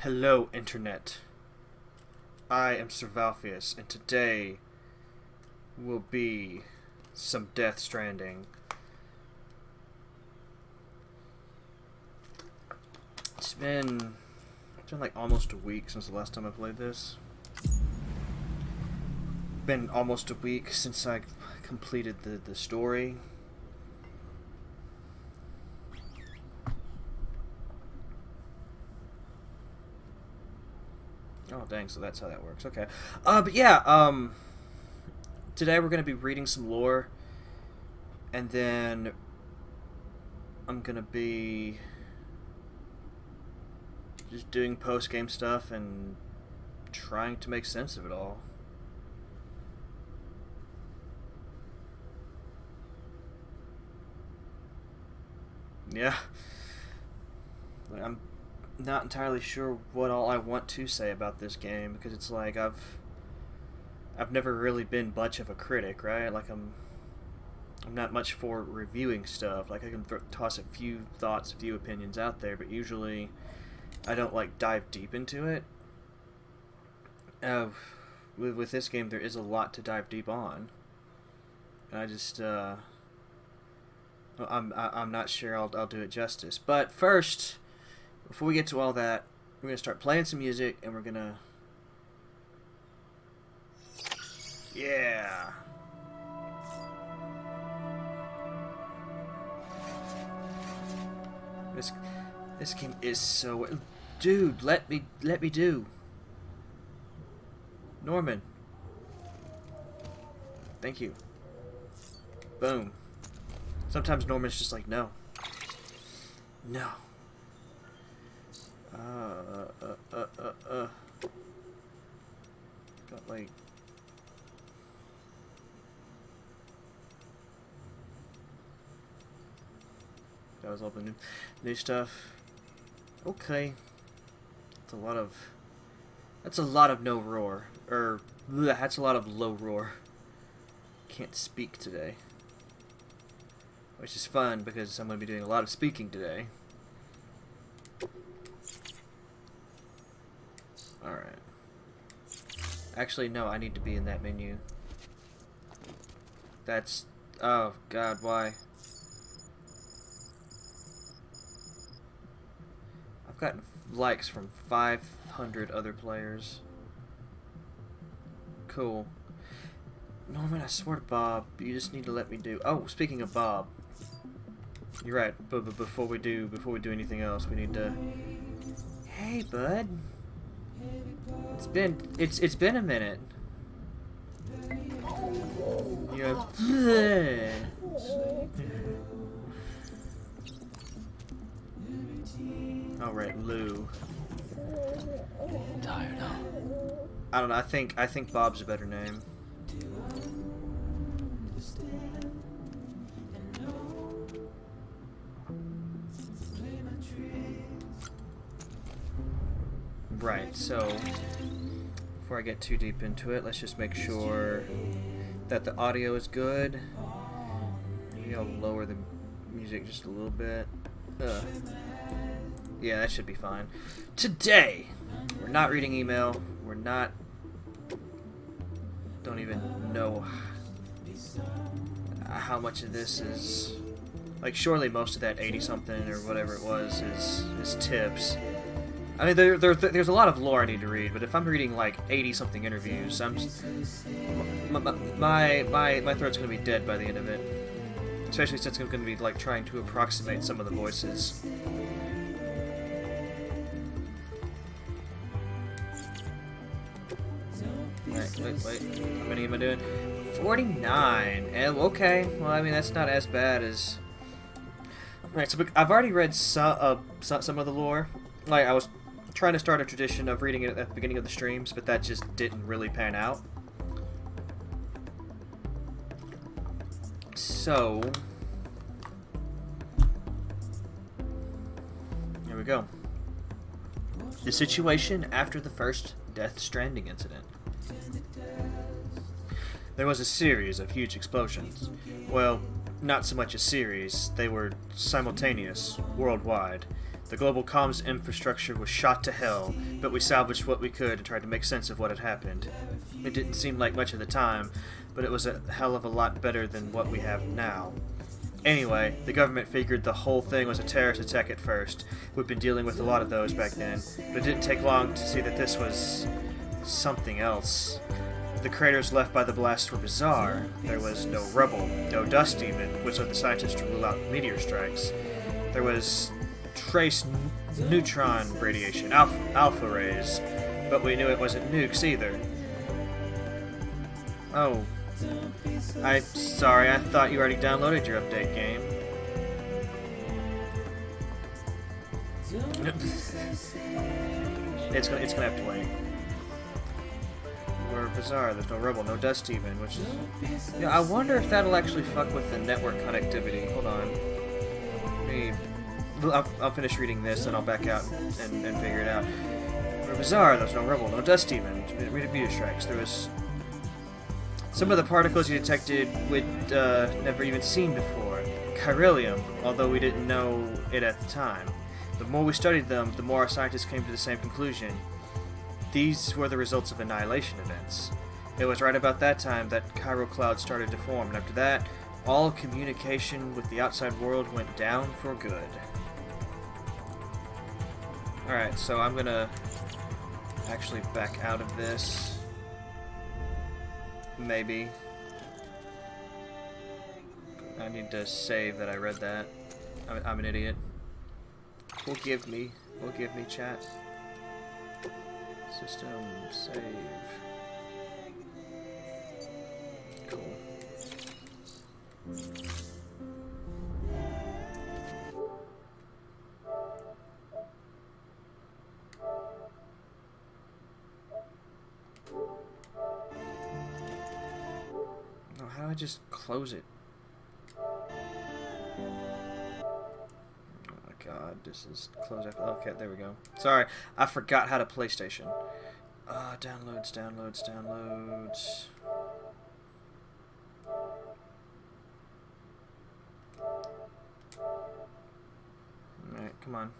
Hello, Internet. I am Sir Valfius, and today will be some Death Stranding. It's been like almost a week since the last time I played this. Been almost a week since I completed the story. Oh dang, so that's how that works. Okay. But yeah, today we're gonna be reading some lore, and then I'm gonna be just doing post-game stuff and trying to make sense of it all. Yeah. I'm not entirely sure what all I want to say about this game, because it's like I've never really been much of a critic, right? Like I'm not much for reviewing stuff. Like I can toss a few thoughts, a few opinions out there, but usually I don't like dive deep into it. With this game, there is a lot to dive deep on, and I just I'm not sure I'll do it justice. But first, before we get to all that, we're gonna start playing some music, and we're gonna yeah. This game is so... Dude, let me do. Norman. Thank you. Boom. Sometimes Norman's just like, no. No. Got like... That was all the new stuff. Okay. That's a lot of no roar. That's a lot of low roar. Can't speak today. Which is fun because I'm going to be doing a lot of speaking today. Alright. Actually, no, I need to be in that menu. That's... Oh, God, why? I've gotten likes from 500 other players. Cool. Norman, I swear to Bob, you just need to let me do... Oh, speaking of Bob. You're right, but before we do anything else, we need to... Hey, bud. It's been a minute. Yeah. All right, Lou. I'm tired now. I don't know. I think Bob's a better name. Right, so before I get too deep into it, let's just make sure that the audio is good. Maybe I'll lower the music just a little bit. Yeah, that should be fine. Today, we're not reading email. We're not... Don't even know how much of this is... Like, surely most of that 80-something or whatever it was is tips. I mean, there's a lot of lore I need to read, but if I'm reading like 80-something interviews, I'm just, my throat's gonna be dead by the end of it. Especially since I'm gonna be like trying to approximate some of the voices. Wait. How many am I doing? 49. Okay. Well, I mean, that's not as bad as... Right, so I've already read some of the lore. Like, I was trying to start a tradition of reading it at the beginning of the streams, but that just didn't really pan out. So... Here we go. The situation after the first Death Stranding incident. There was a series of huge explosions. Well, not so much a series, they were simultaneous, worldwide. The global comms infrastructure was shot to hell, but we salvaged what we could and tried to make sense of what had happened. It didn't seem like much at the time, but it was a hell of a lot better than what we have now. Anyway, the government figured the whole thing was a terrorist attack at first. We'd been dealing with a lot of those back then, but it didn't take long to see that this was something else. The craters left by the blast were bizarre. There was no rubble, no dust even, which led the scientists to rule out meteor strikes. There was trace neutron radiation, alpha rays, but we knew it wasn't nukes either. Oh. Sorry, I thought you already downloaded your update game. It's gonna have to wait. We're bizarre, there's no rubble, no dust even, which is... Yeah, I wonder if that'll actually fuck with the network connectivity. Hold on. I'll finish reading this and I'll back out and figure it out. We're bizarre, there's no rubble, no dust even. Meteor strikes. There was... Some of the particles you detected we'd never even seen before. Chiralium, although we didn't know it at the time. The more we studied them, the more our scientists came to the same conclusion. These were the results of annihilation events. It was right about that time that chiral clouds started to form, and after that, all communication with the outside world went down for good. Alright, so I'm gonna actually back out of this. Maybe. I need to save that I read that. I'm an idiot. Forgive me, chat. System save. Cool. Oh, how do I just close it? God, this is close after. Okay, there we go. Sorry, I forgot how to PlayStation. Downloads. Alright, come on.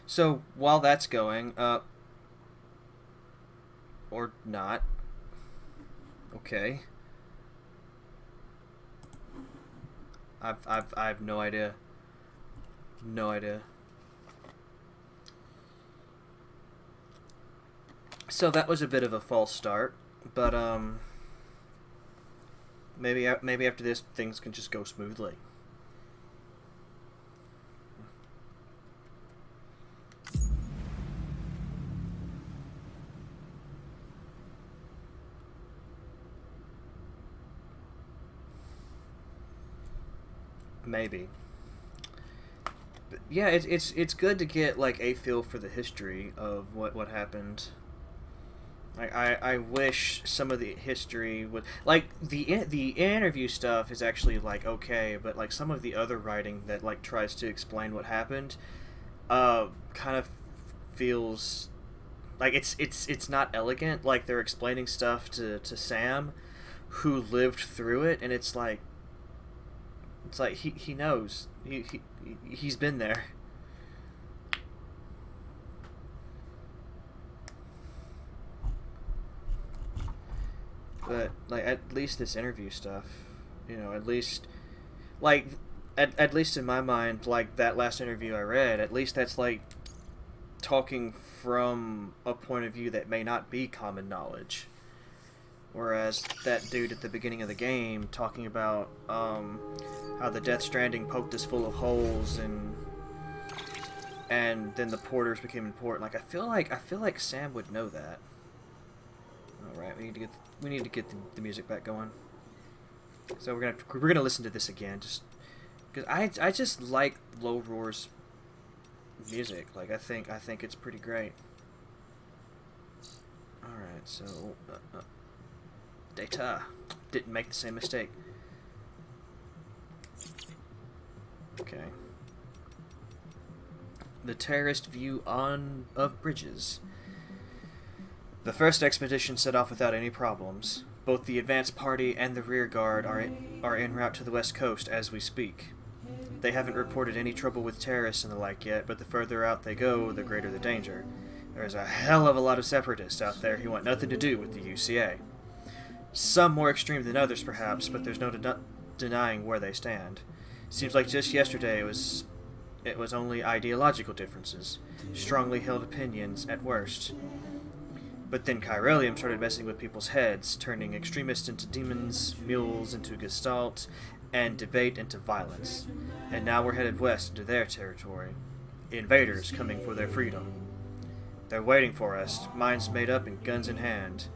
So, while that's going, or not. Okay. I have no idea. No idea. So that was a bit of a false start, but maybe after this things can just go smoothly. Maybe. But yeah, it's good to get like a feel for the history of what happened. I wish some of the history would like the interview stuff is actually like okay, but like some of the other writing that like tries to explain what happened, kind of feels like it's not elegant. Like they're explaining stuff to Sam, who lived through it, and it's like he knows he's been there. But like at least this interview stuff, you know, at least like at least in my mind, like that last interview I read, at least that's like talking from a point of view that may not be common knowledge. Whereas that dude at the beginning of the game talking about how the Death Stranding poked us full of holes and then the porters became important. Like I feel like Sam would know that. All right, we need to get the music back going. So we're gonna listen to this again, just because I just like Low Roar's music. Like I think it's pretty great. All right, so data didn't make the same mistake. Okay. The terrorist view of bridges. The first expedition set off without any problems. Both the advance party and the rear guard are en route to the west coast as we speak. They haven't reported any trouble with terrorists and the like yet, but the further out they go, the greater the danger. There's a hell of a lot of separatists out there who want nothing to do with the UCA. Some more extreme than others, perhaps, but there's no denying where they stand. Seems like just yesterday it was only ideological differences, strongly held opinions at worst. But then Chiralium started messing with people's heads, turning extremists into demons, mules into gestalt, and debate into violence. And now we're headed west into their territory. Invaders coming for their freedom. They're waiting for us, minds made up and guns in hand.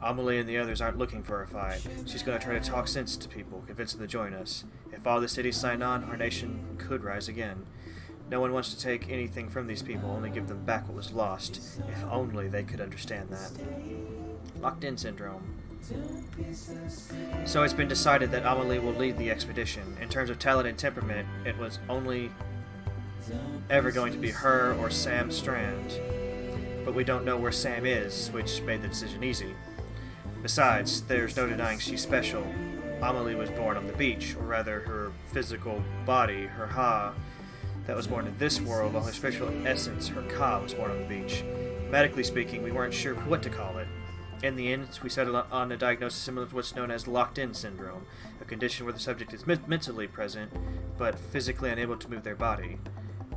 Amelie and the others aren't looking for a fight. She's going to try to talk sense to people, convince them to join us. If all the cities sign on, our nation could rise again. No one wants to take anything from these people, only give them back what was lost. If only they could understand that. Locked-in syndrome. So it's been decided that Amelie will lead the expedition. In terms of talent and temperament, it was only ever going to be her or Sam Strand. But we don't know where Sam is, which made the decision easy. Besides, there's no denying she's special. Amelie was born on the beach, or rather her physical body, her Ha, that was born in this world, while her spiritual essence, her Ka, was born on the beach. Medically speaking, we weren't sure what to call it. In the end, we settled on a diagnosis similar to what's known as locked-in syndrome, a condition where the subject is mentally present, but physically unable to move their body,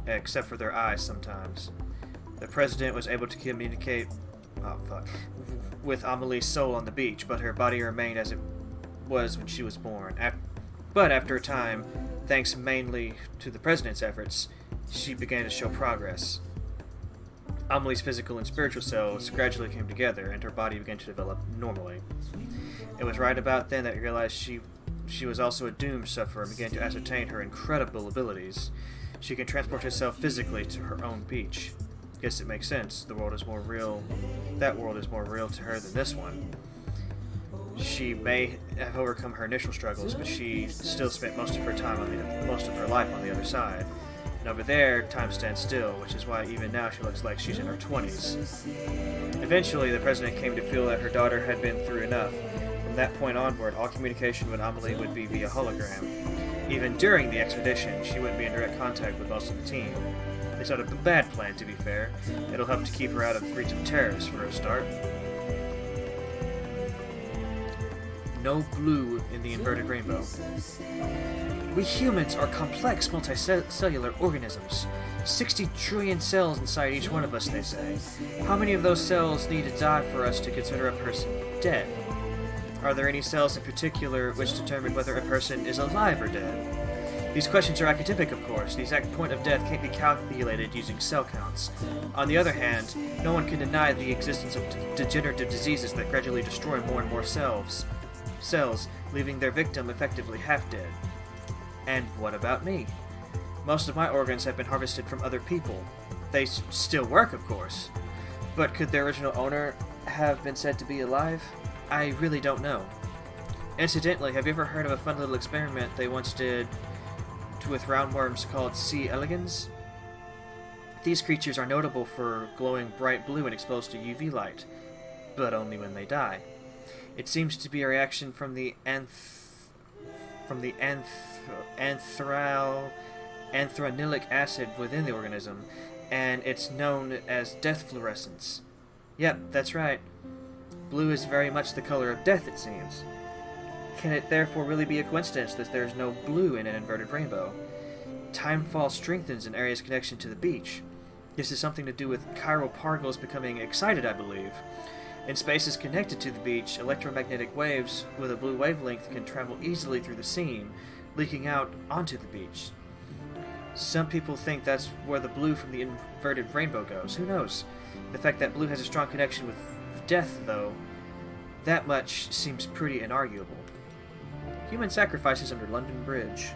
except for their eyes sometimes. The president was able to communicate with Amelie's soul on the beach, but her body remained as it was when she was born. But after a time, thanks mainly to the president's efforts, she began to show progress. Amelie's physical and spiritual selves gradually came together, and her body began to develop normally. It was right about then that we realized she was also a doomed sufferer and began to ascertain her incredible abilities. She can transport herself physically to her own beach. Guess it makes sense. The world is more real. That world is more real to her than this one. She may have overcome her initial struggles, but she still spent most of her life on the other side. And over there, time stands still, which is why even now she looks like she's in her 20s. Eventually, the president came to feel that her daughter had been through enough. From that point onward, all communication with Amelie would be via hologram. Even during the expedition, she wouldn't be in direct contact with most of the team. It's not a bad plan, to be fair. It'll help to keep her out of reach of terrorists for a start. No blue in the inverted rainbow. We humans are complex multicellular organisms. 60 trillion cells inside each one of us, they say. How many of those cells need to die for us to consider a person dead? Are there any cells in particular which determine whether a person is alive or dead? These questions are academic, of course. The exact point of death can't be calculated using cell counts. On the other hand, no one can deny the existence of degenerative diseases that gradually destroy more and more cells, leaving their victim effectively half-dead. And what about me? Most of my organs have been harvested from other people. They still work, of course. But could their original owner have been said to be alive? I really don't know. Incidentally, have you ever heard of a fun little experiment they once did with roundworms called C. elegans? These creatures are notable for glowing bright blue when exposed to UV light, but only when they die. It seems to be a reaction from the anthranylic acid within the organism, and it's known as death fluorescence. Yep, that's right. Blue is very much the color of death, it seems. Can it therefore really be a coincidence that there's no blue in an inverted rainbow? Timefall strengthens an area's connection to the beach. This is something to do with chiral particles becoming excited, I believe. In spaces connected to the beach, electromagnetic waves with a blue wavelength can travel easily through the seam, leaking out onto the beach. Some people think that's where the blue from the inverted rainbow goes. Who knows? The fact that blue has a strong connection with death, though, that much seems pretty inarguable. Human sacrifices under London Bridge.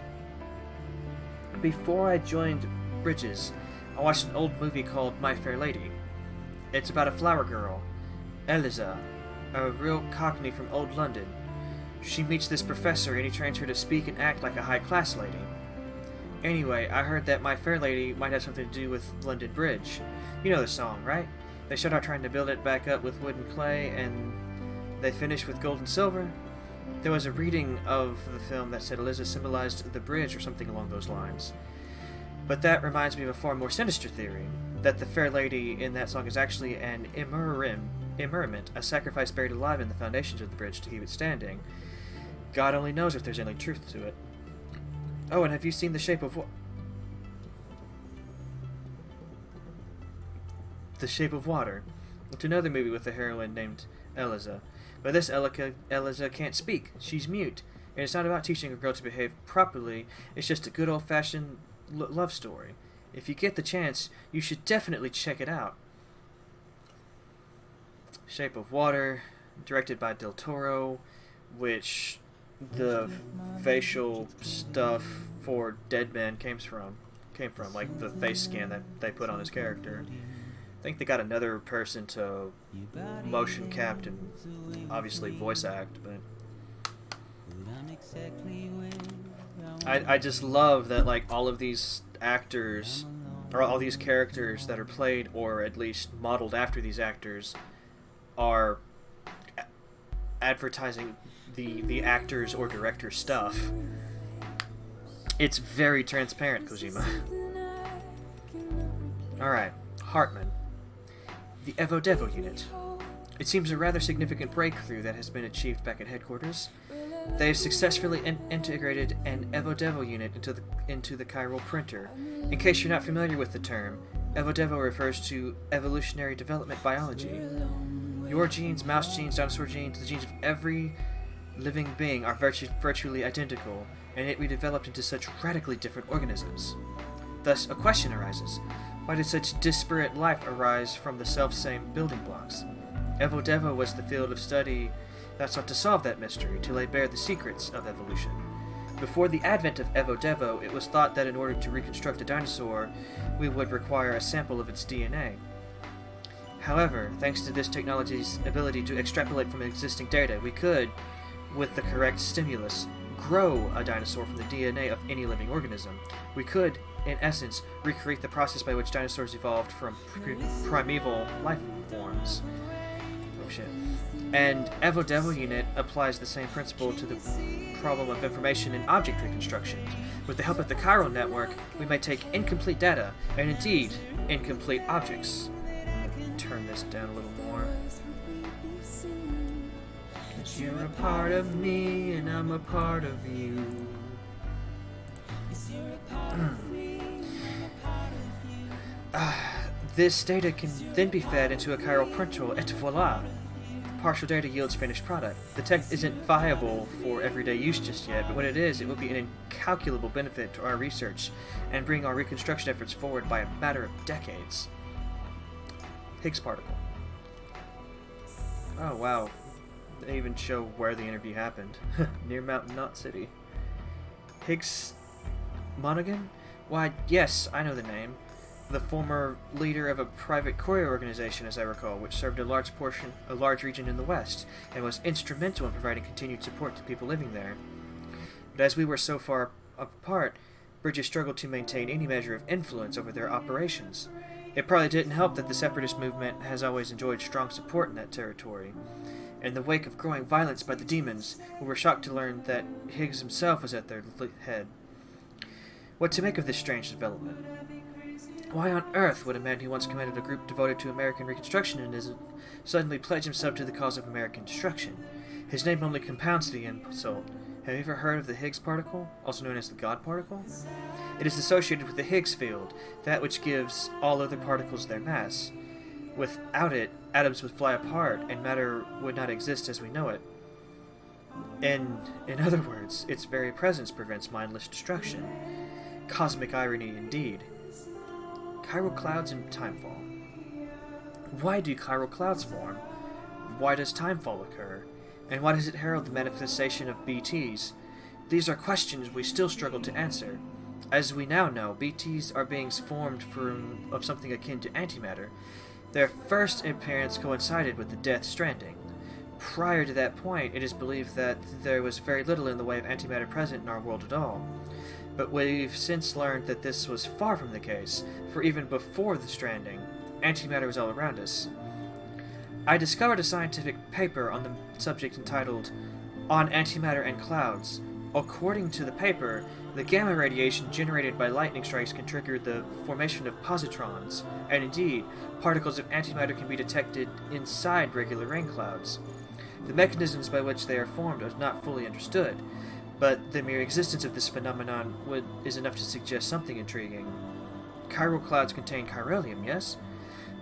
Before I joined Bridges, I watched an old movie called My Fair Lady. It's about a flower girl, Eliza, a real cockney from old London. She meets this professor and he trains her to speak and act like a high-class lady. Anyway, I heard that My Fair Lady might have something to do with London Bridge. You know the song, right? They start out trying to build it back up with wood and clay, and they finish with gold and silver. There was a reading of the film that said Eliza symbolized the bridge or something along those lines. But that reminds me of a far more sinister theory, that the fair lady in that song is actually an immurement, a sacrifice buried alive in the foundations of the bridge to keep it standing. God only knows if there's any truth to it. Oh, and have you seen The Shape of The Shape of Water? It's another movie with a heroine named Eliza. But this Eliza can't speak. She's mute. And it's not about teaching a girl to behave properly. It's just a good old-fashioned love story. If you get the chance, you should definitely check it out. Shape of Water, directed by Del Toro, which the facial stuff for Dead Man came from, like the face scan that they put on his character. I think they got another person to motion capped and obviously voice act, but I just love that, like, all of these actors, or all these characters that are played or at least modeled after these actors, are advertising the actors or director's stuff. It's very transparent, Kojima. Alright, Hartman. The Evo Devo unit. It seems a rather significant breakthrough that has been achieved back at headquarters. They have successfully integrated an Evo Devo unit into the chiral printer. In case you're not familiar with the term, Evo Devo refers to evolutionary development biology. Your genes, mouse genes, dinosaur genes, the genes of every living being are virtually identical, and yet we developed into such radically different organisms. Thus, a question arises. Why did such disparate life arise from the self-same building blocks? Evo Devo was the field of study that sought to solve that mystery, to lay bare the secrets of evolution. Before the advent of Evo Devo, it was thought that in order to reconstruct a dinosaur, we would require a sample of its DNA. However, thanks to this technology's ability to extrapolate from existing data, we could, with the correct stimulus, grow a dinosaur from the DNA of any living organism. We could, in essence, recreate the process by which dinosaurs evolved from primeval life forms. Oh shit. And Evo Devo unit applies the same principle to the problem of information and object reconstruction. With the help of the chiral network, we may take incomplete data, and indeed, incomplete objects. Turn this down a little more. 'Cause you're a part of me, and I'm a part of you. This data can then be fed into a chiral printer, et voila! Partial data yields finished product. The tech isn't viable for everyday use just yet, but when it is, it will be an incalculable benefit to our research and bring our reconstruction efforts forward by a matter of decades. Higgs particle. Oh wow, they even show where the interview happened. Near Mountain Knot City. Higgs Monaghan? Why, yes, I know the name. The former leader of a private courier organization, as I recall, which served a large region in the West, and was instrumental in providing continued support to people living there. But as we were so far apart, Bridges struggled to maintain any measure of influence over their operations. It probably didn't help that the separatist movement has always enjoyed strong support in that territory. In the wake of growing violence by the demons, we were shocked to learn that Higgs himself was at their head. What to make of this strange development? Why on earth would a man who once commanded a group devoted to American Reconstructionism suddenly pledge himself to the cause of American destruction? His name only compounds the insult. Have you ever heard of the Higgs particle, also known as the God particle? It is associated with the Higgs field, that which gives all other particles their mass. Without it, atoms would fly apart, and matter would not exist as we know it. In other words, its very presence prevents mindless destruction. Cosmic irony indeed. Chiral clouds and timefall. Why do chiral clouds form? Why does timefall occur? And why does it herald the manifestation of BTs? These are questions we still struggle to answer. As we now know, BTs are beings formed of something akin to antimatter. Their first appearance coincided with the Death Stranding. Prior to that point, it is believed that there was very little in the way of antimatter present in our world at all. But we've since learned that this was far from the case, for even before the Stranding, antimatter was all around us. I discovered a scientific paper on the subject entitled on antimatter and clouds. According to the paper, the gamma radiation generated by lightning strikes can trigger the formation of positrons, and indeed, particles of antimatter can be detected inside regular rain clouds. The mechanisms by which they are formed are not fully understood, but the mere existence of this phenomenon is enough to suggest something intriguing. Chiral clouds contain chiralium, yes?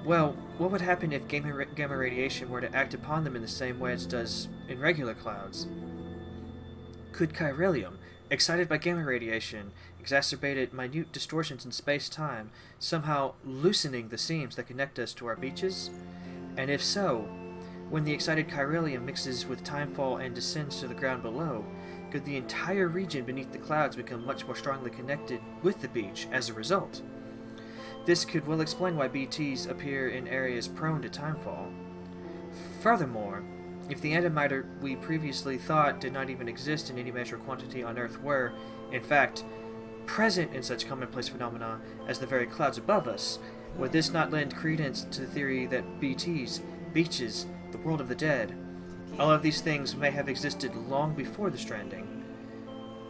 Well, what would happen if gamma radiation were to act upon them in the same way as it does in regular clouds? Could chiralium, excited by gamma radiation, exacerbated minute distortions in space-time, somehow loosening the seams that connect us to our beaches? And if so, when the excited chiralium mixes with timefall and descends to the ground below, could the entire region beneath the clouds become much more strongly connected with the beach as a result? This could well explain why BTs appear in areas prone to timefall. Furthermore, if the antimatter we previously thought did not even exist in any measured quantity on Earth were, in fact, present in such commonplace phenomena as the very clouds above us, would this not lend credence to the theory that BTs, beaches, the world of the dead, all of these things may have existed long before the Stranding?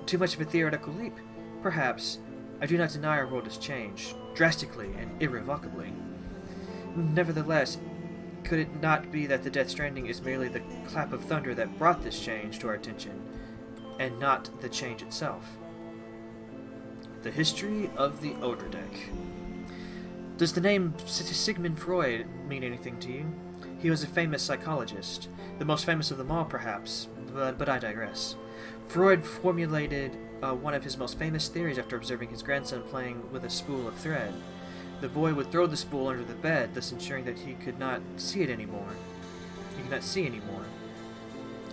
Too much of a theoretical leap? Perhaps. I do not deny our world has changed, drastically and irrevocably. Nevertheless, could it not be that the Death Stranding is merely the clap of thunder that brought this change to our attention, and not the change itself? The history of the Odradek. Does the name Sigmund Freud mean anything to you? He was a famous psychologist, the most famous of them all perhaps, but I digress. Freud formulated one of his most famous theories after observing his grandson playing with a spool of thread. The boy would throw the spool under the bed, thus ensuring that he could not see anymore.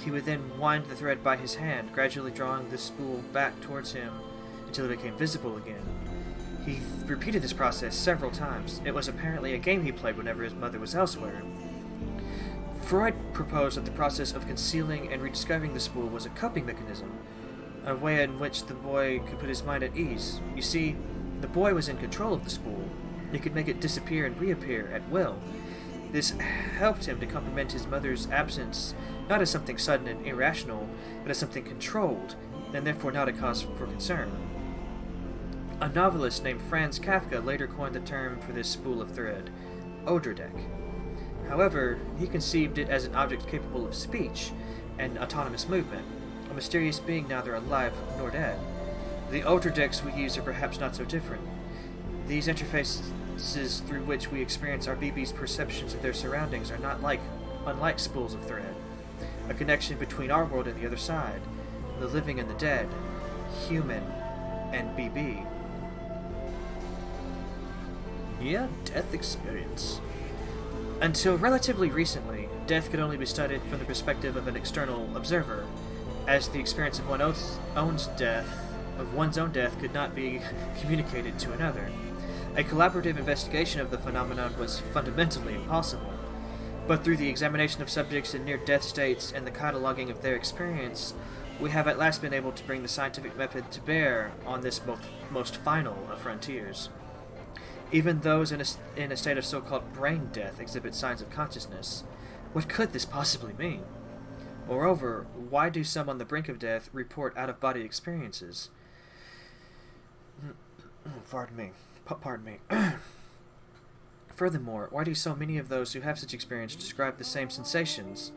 He would then wind the thread by his hand, gradually drawing the spool back towards him until it became visible again. He repeated this process several times. It was apparently a game he played whenever his mother was elsewhere. Freud proposed that the process of concealing and rediscovering the spool was a coping mechanism, a way in which the boy could put his mind at ease. You see, the boy was in control of the spool. He could make it disappear and reappear at will. This helped him to comprehend his mother's absence not as something sudden and irrational, but as something controlled, and therefore not a cause for concern. A novelist named Franz Kafka later coined the term for this spool of thread, Odradek. However, he conceived it as an object capable of speech and autonomous movement, a mysterious being neither alive nor dead. The Odradeks we use are perhaps not so different. These interfaces through which we experience our BB's perceptions of their surroundings are not unlike spools of thread, a connection between our world and the other side, the living and the dead, human and BB. Near-death experience. Until relatively recently, death could only be studied from the perspective of an external observer, as the experience of one's own death could not be communicated to another. A collaborative investigation of the phenomenon was fundamentally impossible, but through the examination of subjects in near-death states and the cataloging of their experience, we have at last been able to bring the scientific method to bear on this most final of frontiers. Even those in a state of so-called brain death exhibit signs of consciousness. What could this possibly mean? Moreover, why do some on the brink of death report out-of-body experiences? Pardon me. Furthermore, why do so many of those who have such experience describe the same sensations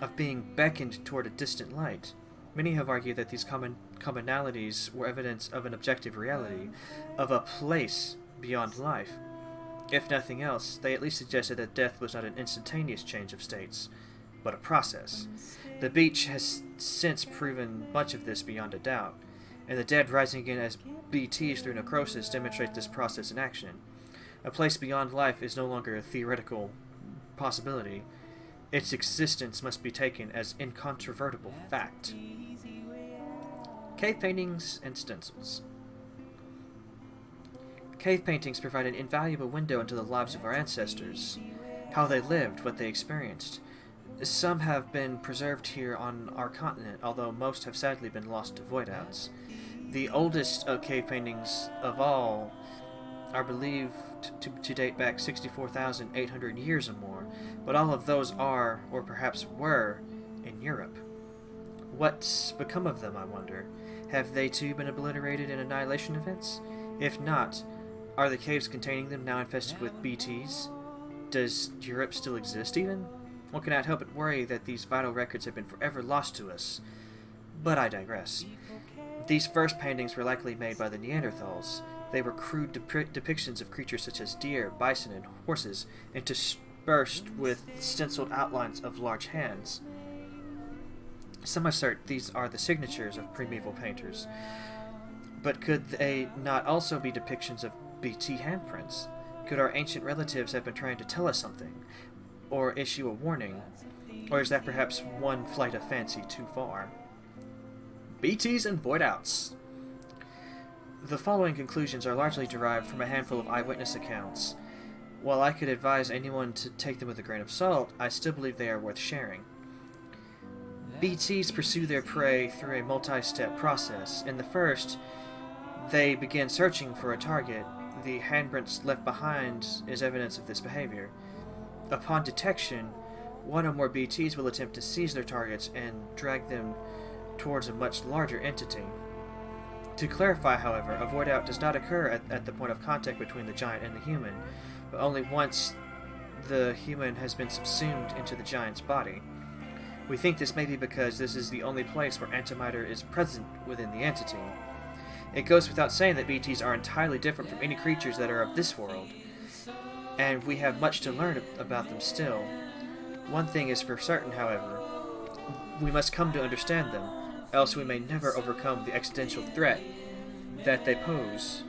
of being beckoned toward a distant light? Many have argued that these commonalities were evidence of an objective reality, of a place beyond life. If nothing else, they at least suggested that death was not an instantaneous change of states, but a process. The beach has since proven much of this beyond a doubt, and the dead rising again as BTs through necrosis demonstrate this process in action. A place beyond life is no longer a theoretical possibility. Its existence must be taken as incontrovertible fact. Cave paintings and stencils. Cave paintings provide an invaluable window into the lives of our ancestors, how they lived, what they experienced. Some have been preserved here on our continent, although most have sadly been lost to void-outs. The oldest of cave paintings of all are believed to date back 64,800 years or more, but all of those are, or perhaps were, in Europe. What's become of them, I wonder? Have they too been obliterated in annihilation events? If not, are the caves containing them now infested with BTs? Does Europe still exist even? One cannot help but worry that these vital records have been forever lost to us. But I digress. These first paintings were likely made by the Neanderthals. They were crude depictions of creatures such as deer, bison, and horses, interspersed with stenciled outlines of large hands. Some assert these are the signatures of primeval painters. But could they not also be depictions of BT handprints? Could our ancient relatives have been trying to tell us something, or issue a warning? Or is that perhaps one flight of fancy too far? BTs and void outs. The following conclusions are largely derived from a handful of eyewitness accounts. While I could advise anyone to take them with a grain of salt, I still believe they are worth sharing. BTs pursue their prey through a multi-step process. In the first, they begin searching for a target. The handprints left behind is evidence of this behavior. Upon detection, one or more BTs will attempt to seize their targets and drag them towards a much larger entity. To clarify, however, a void out does not occur at the point of contact between the giant and the human, but only once the human has been subsumed into the giant's body. We think this may be because this is the only place where antimatter is present within the entity. It goes without saying that BTs are entirely different from any creatures that are of this world, and we have much to learn about them still. One thing is for certain, however, we must come to understand them, else we may never overcome the existential threat that they pose.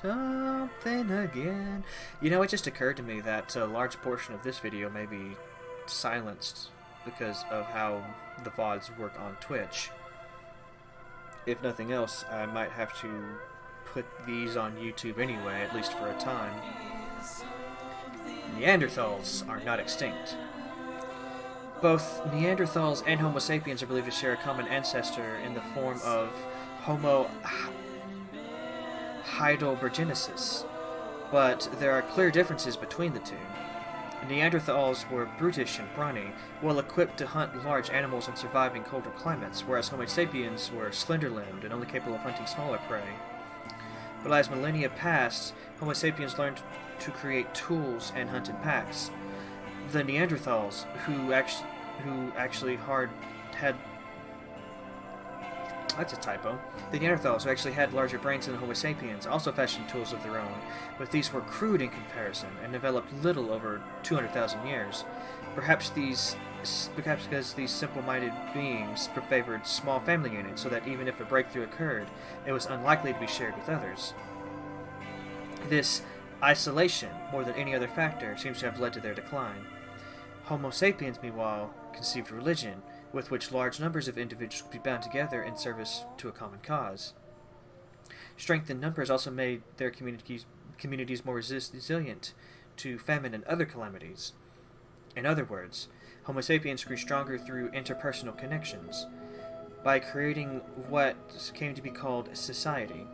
Something again. You know, it just occurred to me that a large portion of this video may be silenced because of how the VODs work on Twitch. If nothing else, I might have to put these on YouTube anyway, at least for a time. Neanderthals are not extinct. Both Neanderthals and Homo sapiens are believed to share a common ancestor in the form of Homo heidelbergensis, but there are clear differences between the two. Neanderthals were brutish and brawny, well equipped to hunt large animals and survive in colder climates, whereas Homo sapiens were slender-limbed and only capable of hunting smaller prey. But as millennia passed, Homo sapiens learned to create tools and hunt in packs. The Neanderthals, who actually had that's a typo. The Neanderthals, who actually had larger brains than the Homo sapiens, also fashioned tools of their own, but these were crude in comparison and developed little over 200,000 years. Perhaps because these simple-minded beings favored small family units, so that even if a breakthrough occurred, it was unlikely to be shared with others. This isolation, more than any other factor, seems to have led to their decline. Homo sapiens, meanwhile, conceived religion, with which large numbers of individuals could be bound together in service to a common cause. Strength in numbers also made their communities more resilient to famine and other calamities. In other words, Homo sapiens grew stronger through interpersonal connections, by creating what came to be called society.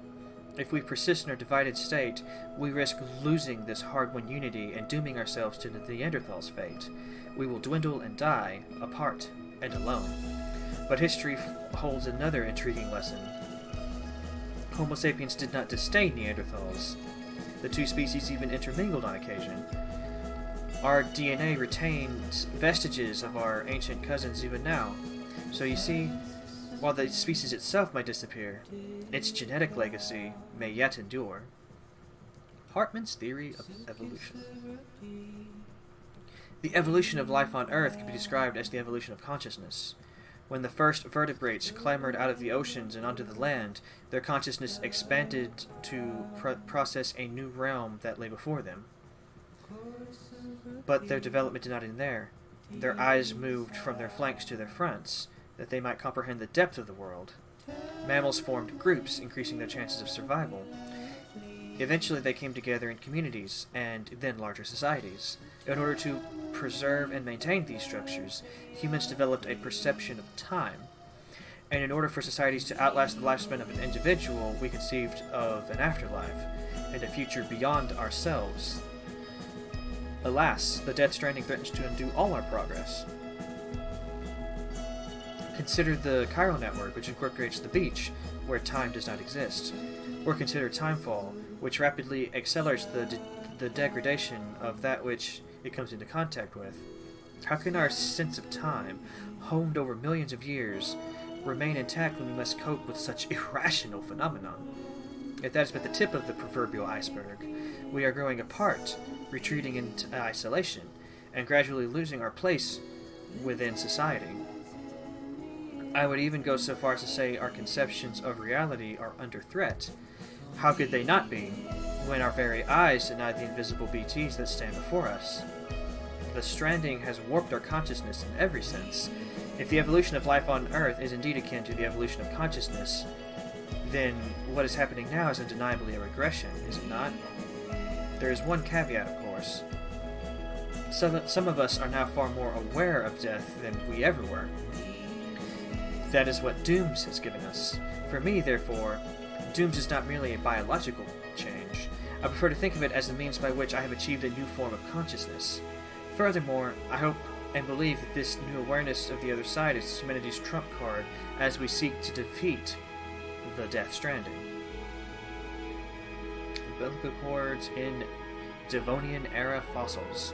If we persist in our divided state, we risk losing this hard-won unity and dooming ourselves to the Neanderthals' fate. We will dwindle and die, apart and alone. But history holds another intriguing lesson. Homo sapiens did not disdain Neanderthals. The two species even intermingled on occasion. Our DNA retains vestiges of our ancient cousins even now. So you see, while the species itself might disappear, its genetic legacy may yet endure. Hartman's theory of evolution. The evolution of life on Earth can be described as the evolution of consciousness. When the first vertebrates clambered out of the oceans and onto the land, their consciousness expanded to process a new realm that lay before them. But their development did not end there. Their eyes moved from their flanks to their fronts, that they might comprehend the depth of the world. Mammals formed groups, increasing their chances of survival. Eventually they came together in communities, and then larger societies. In order to preserve and maintain these structures, humans developed a perception of time. And in order for societies to outlast the lifespan of an individual, we conceived of an afterlife, and a future beyond ourselves. Alas, the Death Stranding threatens to undo all our progress. Consider the chiral network, which incorporates the beach, where time does not exist. Or consider timefall, which rapidly accelerates the degradation of that which it comes into contact with. How can our sense of time, honed over millions of years, remain intact when we must cope with such irrational phenomenon? If that is but the tip of the proverbial iceberg, we are growing apart, retreating into isolation, and gradually losing our place within society. I would even go so far as to say our conceptions of reality are under threat. How could they not be, when our very eyes deny the invisible BTs that stand before us? The Stranding has warped our consciousness in every sense. If the evolution of life on Earth is indeed akin to the evolution of consciousness, then what is happening now is undeniably a regression, is it not? There is one caveat, of course. Some of us are now far more aware of death than we ever were. That is what Dooms has given us. For me, therefore, Dooms is not merely a biological change. I prefer to think of it as the means by which I have achieved a new form of consciousness. Furthermore, I hope and believe that this new awareness of the other side is humanity's trump card as we seek to defeat the Death Stranding. Umbilical cords in Devonian-era fossils.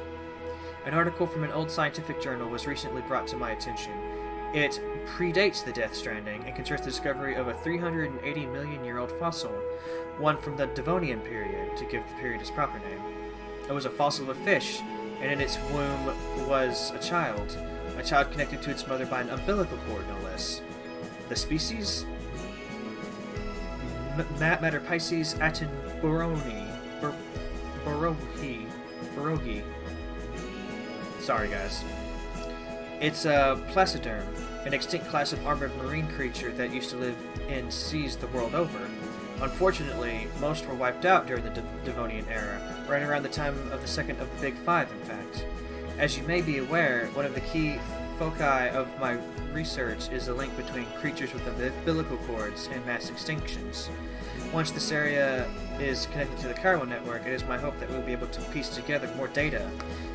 An article from an old scientific journal was recently brought to my attention. It predates the Death Stranding and concerns the discovery of a 380 million-year-old fossil, one from the Devonian period, to give the period its proper name. It was a fossil of a fish, and in its womb was a child connected to its mother by an umbilical cord, no less. The species? Materpisces attenboroughi. Borogi. Sorry, guys. It's a placiderm, an extinct class of armored marine creature that used to live in seas the world over. Unfortunately, most were wiped out during the Devonian era, right around the time of the second of the Big Five, in fact. As you may be aware, one of the key foci of my research is the link between creatures with umbilical cords and mass extinctions. Once this area is connected to the chiral network, it is my hope that we'll be able to piece together more data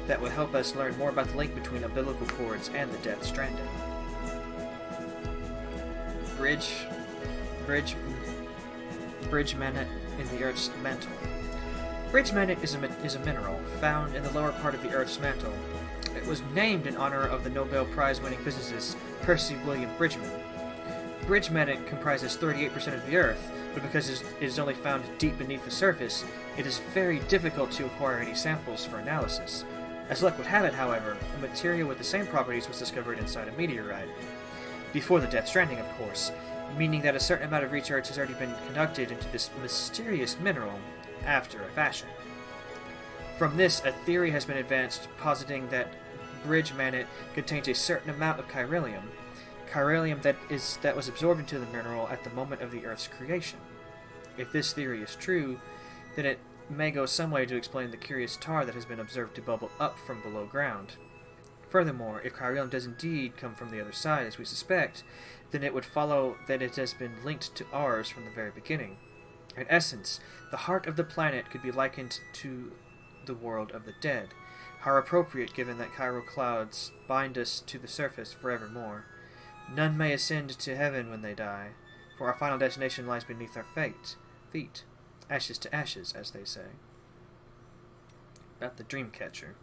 that will help us learn more about the link between umbilical cords and the Death Stranding. Bridge magnet in the Earth's mantle. Bridge magnet is a mineral found in the lower part of the Earth's mantle. It was named in honor of the Nobel Prize-winning physicist Percy William Bridgman. Bridge magnet comprises 38% of the Earth, but because it is only found deep beneath the surface, it is very difficult to acquire any samples for analysis. As luck would have it, however, a material with the same properties was discovered inside a meteorite. Before the Death Stranding, of course, meaning that a certain amount of research has already been conducted into this mysterious mineral after a fashion. From this, a theory has been advanced positing that bridge magnet contains a certain amount of chiralium that was absorbed into the mineral at the moment of the Earth's creation. If this theory is true, then it may go some way to explain the curious tar that has been observed to bubble up from below ground. Furthermore, if chiralium does indeed come from the other side, as we suspect, then it would follow that it has been linked to ours from the very beginning. In essence, the heart of the planet could be likened to the world of the dead. How appropriate, given that chiral clouds bind us to the surface forevermore. None may ascend to heaven when they die, for our final destination lies beneath our feet. Ashes to ashes, as they say. About the Dreamcatcher.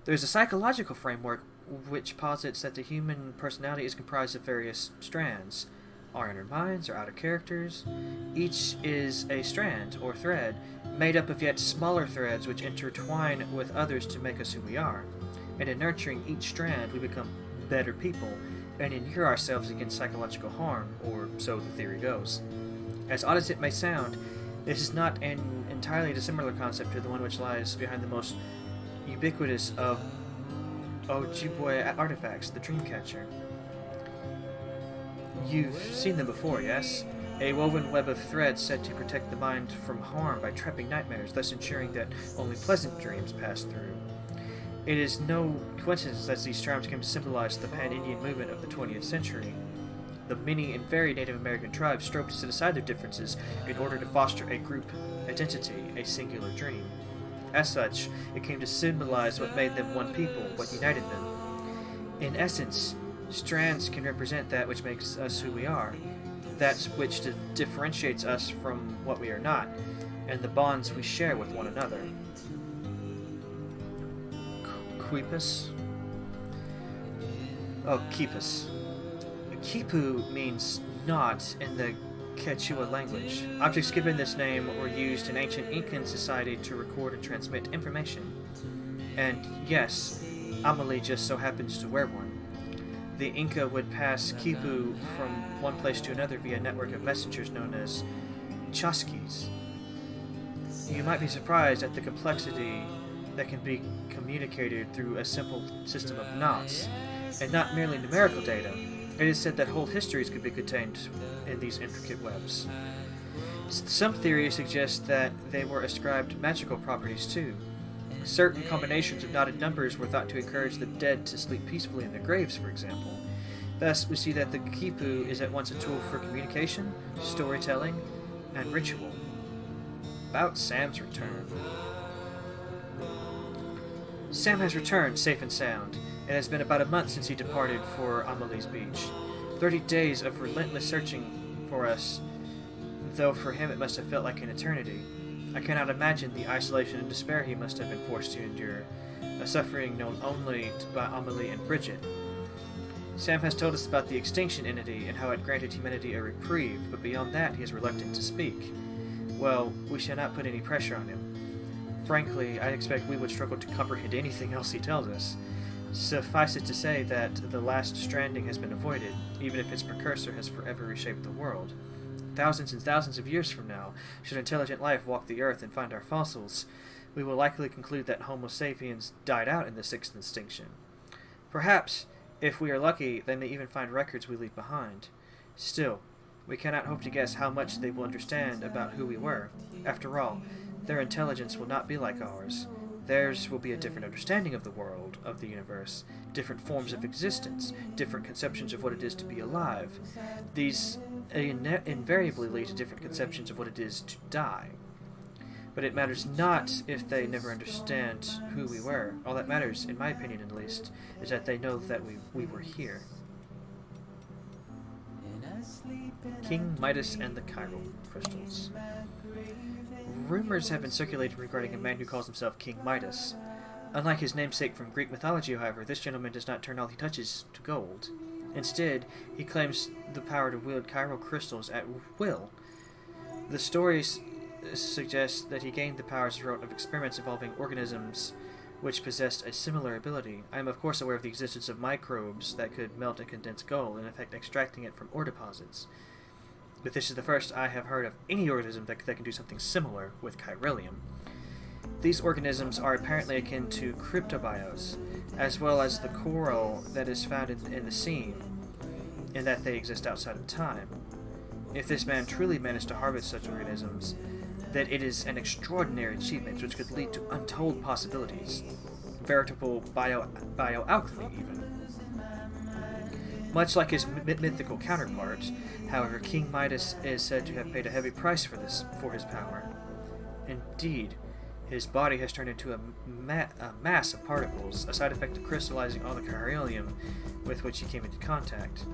There is a psychological framework which posits that the human personality is comprised of various strands. Our inner minds, our outer characters. Each is a strand, or thread, made up of yet smaller threads which intertwine with others to make us who we are. And in nurturing each strand, we become better people, and inure ourselves against psychological harm, or so the theory goes. As odd as it may sound, this is not an entirely dissimilar concept to the one which lies behind the most ubiquitous of Ojibwe artifacts, the Dreamcatcher. You've seen them before, yes? A woven web of threads said to protect the mind from harm by trapping nightmares, thus ensuring that only pleasant dreams pass through. It is no coincidence that these charms came to symbolize the pan-Indian movement of the 20th century. The many and varied Native American tribes strove to set aside their differences in order to foster a group identity, a singular dream. As such, it came to symbolize what made them one people, what united them. In essence, strands can represent that which makes us who we are, that which differentiates us from what we are not, and the bonds we share with one another. Quipus? Oh, Quipus. Quipu means knot in the Quechua language. Objects given this name were used in ancient Incan society to record and transmit information. And yes, Amelie just so happens to wear one. The Inca would pass Quipu from one place to another via a network of messengers known as chasquis. You might be surprised at the complexity that can be communicated through a simple system of knots, and not merely numerical data. It is said that whole histories could be contained in these intricate webs. Some theories suggest that they were ascribed magical properties too. Certain combinations of knotted numbers were thought to encourage the dead to sleep peacefully in their graves, for example. Thus, we see that the Quipu is at once a tool for communication, storytelling, and ritual. About Sam's return. Sam has returned, safe and sound. It has been about a month since he departed for Amelie's Beach. 30 days of relentless searching for us, though for him it must have felt like an eternity. I cannot imagine the isolation and despair he must have been forced to endure, a suffering known only by Amelie and Bridget. Sam has told us about the extinction entity and how it granted humanity a reprieve, but beyond that he is reluctant to speak. Well, we shall not put any pressure on him. Frankly, I expect we would struggle to comprehend anything else he tells us. Suffice it to say that the last stranding has been avoided, even if its precursor has forever reshaped the world. Thousands and thousands of years from now, should intelligent life walk the earth and find our fossils, we will likely conclude that Homo sapiens died out in the sixth extinction. Perhaps, if we are lucky, they may even find records we leave behind. Still, we cannot hope to guess how much they will understand about who we were. After all, their intelligence will not be like ours. Theirs will be a different understanding of the world, of the universe, different forms of existence, different conceptions of what it is to be alive. These invariably lead to different conceptions of what it is to die. But it matters not if they never understand who we were. All that matters, in my opinion at least, is that they know that we were here. King Midas and the Chiral Crystals. Rumors have been circulating regarding a man who calls himself King Midas. Unlike his namesake from Greek mythology, however, this gentleman does not turn all he touches to gold. Instead, he claims the power to wield chiral crystals at will. The stories suggest that he gained the powers as a result of experiments involving organisms which possessed a similar ability. I am of course aware of the existence of microbes that could melt and condense gold, in effect extracting it from ore deposits. But this is the first I have heard of any organism that can do something similar with chiralium. These organisms are apparently akin to cryptobios, as well as the coral that is found in the sea, in that they exist outside of time. If this man truly managed to harvest such organisms, then it is an extraordinary achievement which could lead to untold possibilities. Veritable bioalchemy, even. Much like his mythical counterpart, however, King Midas is said to have paid a heavy price for his power. Indeed, his body has turned into a mass of particles, a side effect of crystallizing all the chiralium with which he came into contact.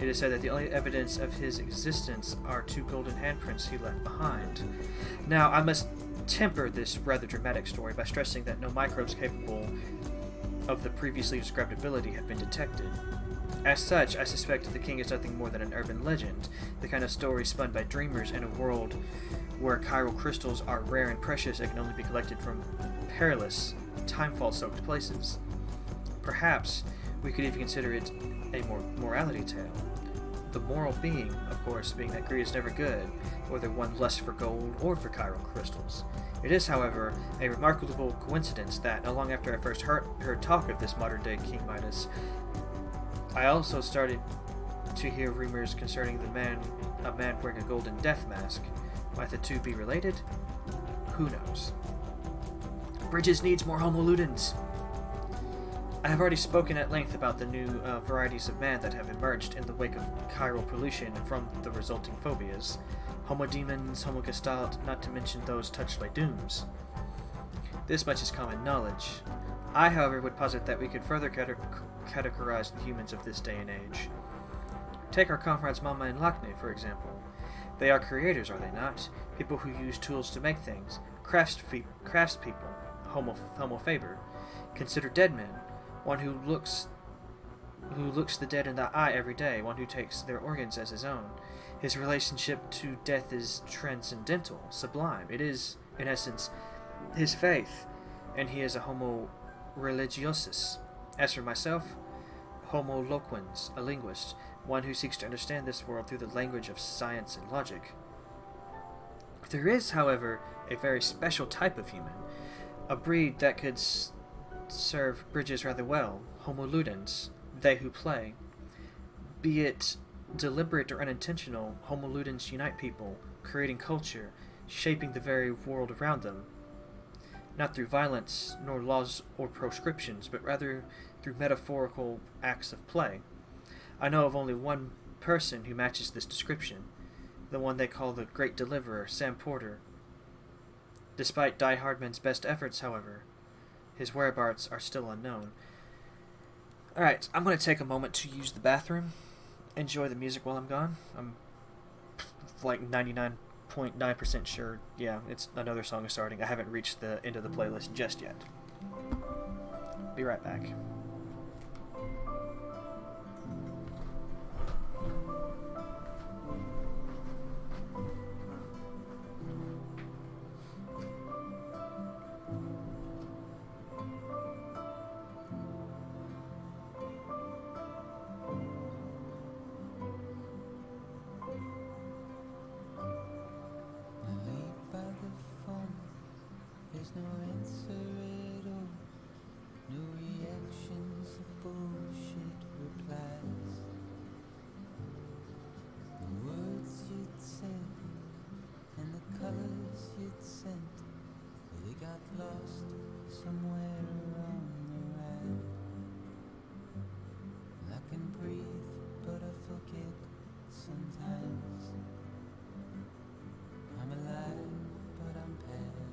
It is said that the only evidence of his existence are 2 golden handprints he left behind. Now, I must temper this rather dramatic story by stressing that no microbes capable of the previously described ability have been detected. As such, I suspect the king is nothing more than an urban legend, the kind of story spun by dreamers in a world where chiral crystals are rare and precious and can only be collected from perilous, timefall-soaked places. Perhaps we could even consider it a morality tale. The moral being, of course, being that greed is never good, whether one lusts for gold or for chiral crystals. It is, however, a remarkable coincidence that, not long after I first heard talk of this modern-day King Midas, I also started to hear rumors concerning a man wearing a golden death mask. Might the two be related? Who knows? Bridges needs more Homo ludens. I have already spoken at length about the new varieties of man that have emerged in the wake of chiral pollution and from the resulting phobias. Homo demons, Homo gestalt, not to mention those touched by dooms. This much is common knowledge. I, however, would posit that we could further categorize the humans of this day and age. Take our comrades Mama and Lakne, for example. They are creators, are they not? People who use tools to make things. Craftspeople. Homo faber. Considered dead men. One who looks the dead in the eye every day. One who takes their organs as his own. His relationship to death is transcendental, sublime. It is, in essence, his faith, and he is a homo religiosus. As for myself, homo loquens, a linguist, one who seeks to understand this world through the language of science and logic. There is, however, a very special type of human, a breed that could serve bridges rather well, homo ludens, they who play. Be it deliberate or unintentional, homo ludens unite people, creating culture, shaping the very world around them. Not through violence, nor laws or proscriptions, but rather through metaphorical acts of play. I know of only one person who matches this description, the one they call the Great Deliverer, Sam Porter. Despite Die Hardman's best efforts, however, his whereabouts are still unknown. Alright, I'm going to take a moment to use the bathroom. Enjoy the music while I'm gone. I'm like 99.9% sure, yeah, it's another song is starting. I haven't reached the end of the playlist just yet. Be right back. There's no answer at all, no reactions of bullshit replies. The words you'd said and the colors you'd sent, well, they got lost somewhere along the ride. I can breathe, but I forget sometimes. I'm alive, but I'm paralyzed.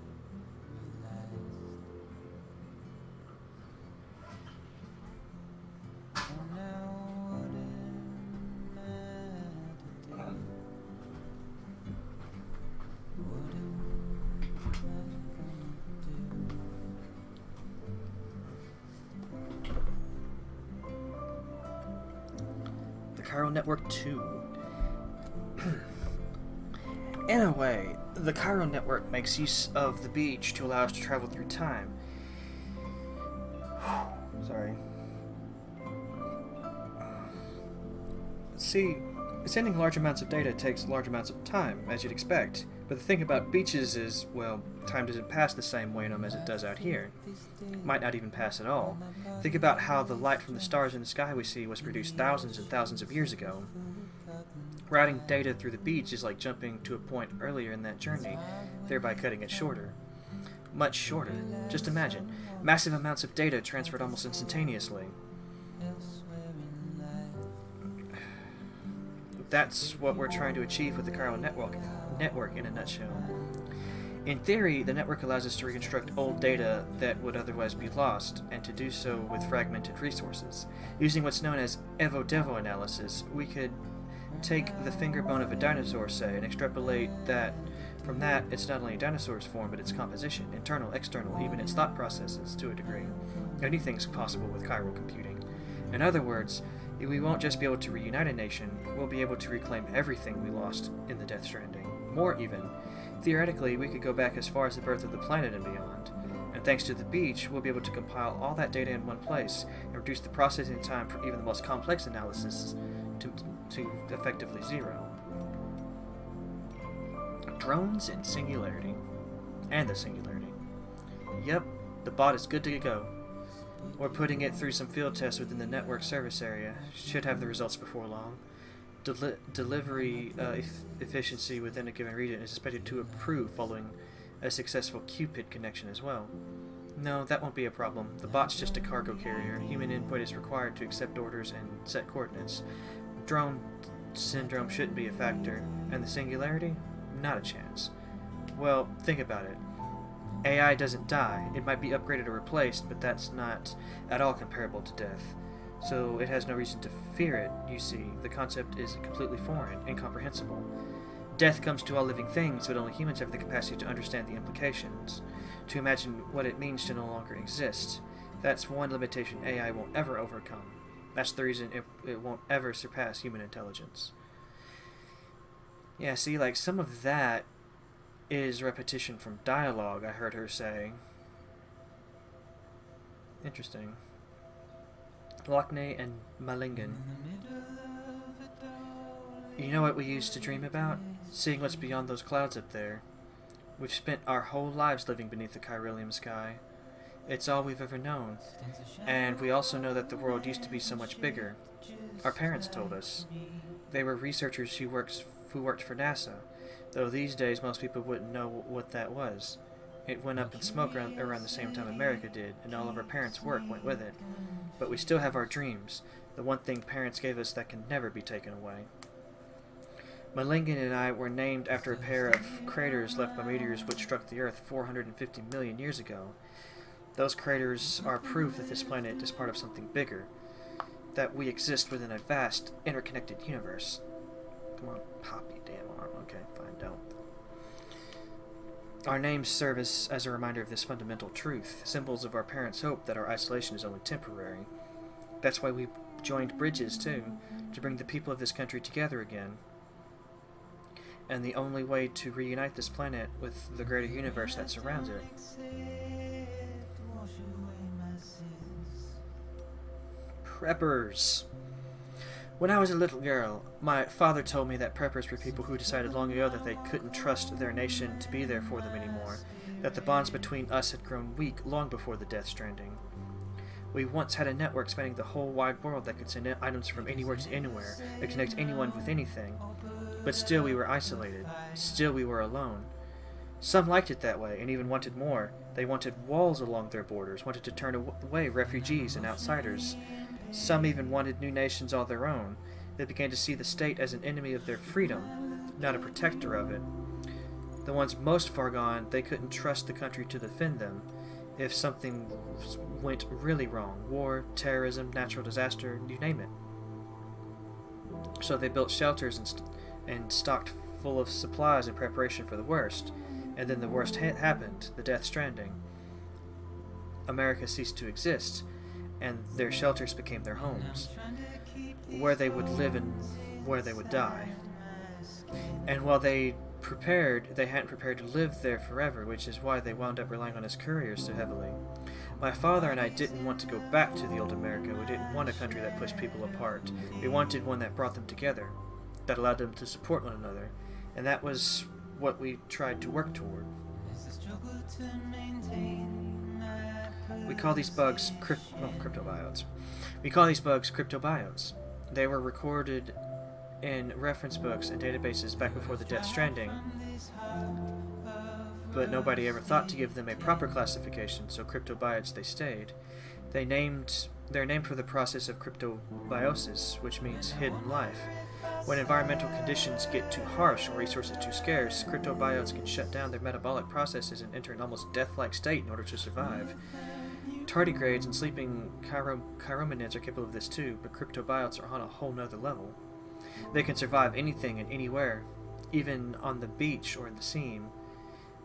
Oh, now what am I to do? What am I gonna do? The Chiral Network 2. In a way, the Chiral Network makes use of the beach to allow us to travel through time. Sorry. See, sending large amounts of data takes large amounts of time, as you'd expect. But the thing about beaches is, well, time doesn't pass the same way in them as it does out here. It might not even pass at all. Think about how the light from the stars in the sky we see was produced thousands and thousands of years ago. Routing data through the beach is like jumping to a point earlier in that journey, thereby cutting it shorter. Much shorter. Just imagine, massive amounts of data transferred almost instantaneously. That's what we're trying to achieve with the Chiral network in a nutshell. In theory, the network allows us to reconstruct old data that would otherwise be lost, and to do so with fragmented resources. Using what's known as Evo-Devo analysis, we could take the finger bone of a dinosaur, say, and extrapolate that from that it's not only a dinosaur's form, but its composition, internal, external, even its thought processes to a degree. Anything's possible with chiral computing. In other words, we won't just be able to reunite a nation, we'll be able to reclaim everything we lost in the Death Stranding. More even. Theoretically, we could go back as far as the birth of the planet and beyond. And thanks to the beach, we'll be able to compile all that data in one place and reduce the processing time for even the most complex analysis to effectively zero. Drones and Singularity. And the Singularity. Yep, the bot is good to go. We're putting it through some field tests within the network service area. Should have the results before long. Delivery efficiency within a given region is expected to improve following a successful Cupid connection as well. No, that won't be a problem. The bot's just a cargo carrier. Human input is required to accept orders and set coordinates. Drone syndrome shouldn't be a factor. And the Singularity? Not a chance. Well, think about it. AI doesn't die. It might be upgraded or replaced, but that's not at all comparable to death. So it has no reason to fear it, you see. The concept is completely foreign, incomprehensible. Death comes to all living things, but only humans have the capacity to understand the implications, to imagine what it means to no longer exist. That's one limitation AI won't ever overcome. That's the reason it won't ever surpass human intelligence. Yeah, see, like, some of that is repetition from dialogue, I heard her say. Interesting. Lockney and Malingen. You know what we used to dream about? Seeing what's beyond those clouds up there. We've spent our whole lives living beneath the Chiralium sky. It's all we've ever known. And we also know that the world used to be so much bigger. Our parents told us. They were researchers who worked for NASA, though these days most people wouldn't know what that was. It went up in smoke around the same time America did, and all of our parents' work went with it. But we still have our dreams, the one thing parents gave us that can never be taken away. Malingen and I were named after a pair of craters left by meteors which struck the Earth 450 million years ago. Those craters are proof that this planet is part of something bigger, that we exist within a vast, interconnected universe. Come on, pop you damn arm. Okay, fine, don't. Our names serve as a reminder of this fundamental truth, symbols of our parents' hope that our isolation is only temporary. That's why we joined bridges, too, to bring the people of this country together again. And the only way to reunite this planet with the greater universe that surrounds it. Preppers. When I was a little girl, my father told me that preppers were people who decided long ago that they couldn't trust their nation to be there for them anymore, that the bonds between us had grown weak long before the Death Stranding. We once had a network spanning the whole wide world that could send items from anywhere to anywhere, that connect anyone with anything. But still we were isolated. Still we were alone. Some liked it that way, and even wanted more. They wanted walls along their borders, wanted to turn away refugees and outsiders. Some even wanted new nations all their own. They began to see the state as an enemy of their freedom, not a protector of it. The ones most far gone, they couldn't trust the country to defend them. If something went really wrong, war, terrorism, natural disaster, you name it. So they built shelters and stocked full of supplies in preparation for the worst. And then the worst happened, the Death Stranding. America ceased to exist, and their shelters became their homes, where they would live and where they would die. And while they hadn't prepared to live there forever, which is why they wound up relying on us couriers so heavily. My father and I didn't want to go back to the old America. We didn't want a country that pushed people apart. We wanted one that brought them together, that allowed them to support one another, and that was what we tried to work toward. We call these bugs cryptobiotes. We call these bugs cryptobiotes. They were recorded in reference books and databases back before the Death Stranding, but nobody ever thought to give them a proper classification, so cryptobiotes they stayed. They're named for the process of cryptobiosis, which means hidden life. When environmental conditions get too harsh or resources too scarce, cryptobiotes can shut down their metabolic processes and enter an almost death-like state in order to survive. Tardigrades and sleeping chiromanids are capable of this too, but cryptobiotes are on a whole nother level. They can survive anything and anywhere, even on the beach or in the sea.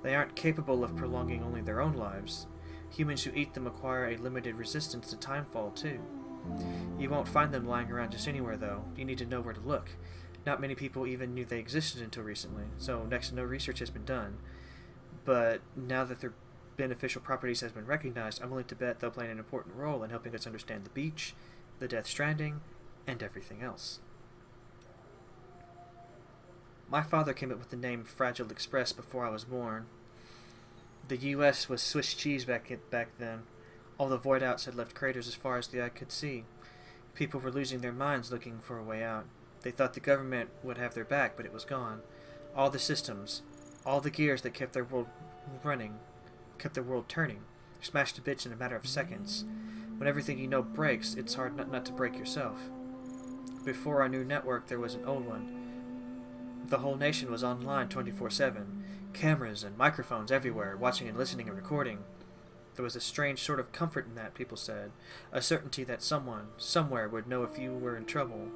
They aren't capable of prolonging only their own lives. Humans who eat them acquire a limited resistance to timefall too. You won't find them lying around just anywhere though. You need to know where to look. Not many people even knew they existed until recently, so next to no research has been done. But now that their beneficial properties has been recognized, I'm willing to bet they'll play an important role in helping us understand the beach, the Death Stranding, and everything else. My father came up with the name Fragile Express before I was born. The U.S. was Swiss cheese back then. All the void outs had left craters as far as the eye could see. People were losing their minds looking for a way out. They thought the government would have their back, but it was gone. All the systems, all the gears that kept their world running, kept their world turning, smashed to bits in a matter of seconds. When everything you know breaks, it's hard not to break yourself. Before our new network, there was an old one. The whole nation was online 24/7. Cameras and microphones everywhere, watching and listening and recording. There was a strange sort of comfort in that, people said. A certainty that someone, somewhere, would know if you were in trouble.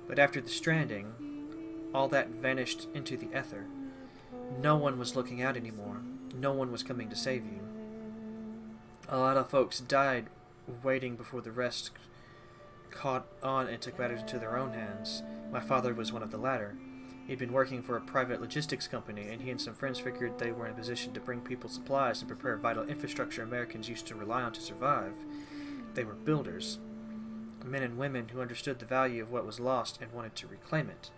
But after the stranding, all that vanished into the ether. No one was looking out anymore. No one was coming to save you. A lot of folks died waiting before the rest caught on and took matters into their own hands. My father was one of the latter. He'd been working for a private logistics company, and he and some friends figured they were in a position to bring people supplies and prepare vital infrastructure Americans used to rely on to survive. They were builders. Men and women who understood the value of what was lost and wanted to reclaim it.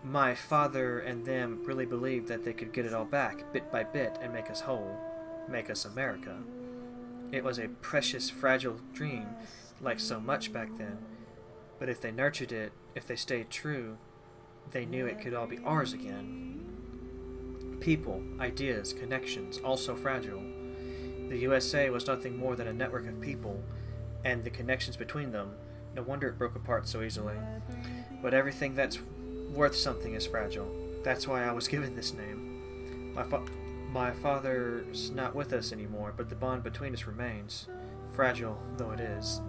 My father and them really believed that they could get it all back, bit by bit, and make us whole. Make us America. It was a precious, fragile dream, like so much back then. But if they nurtured it, if they stayed true, they knew it could all be ours again. People, ideas, connections, all so fragile. The USA was nothing more than a network of people, and the connections between them. No wonder it broke apart so easily. But everything that's worth something is fragile. That's why I was given this name. My father's not with us anymore, but the bond between us remains, fragile though it is.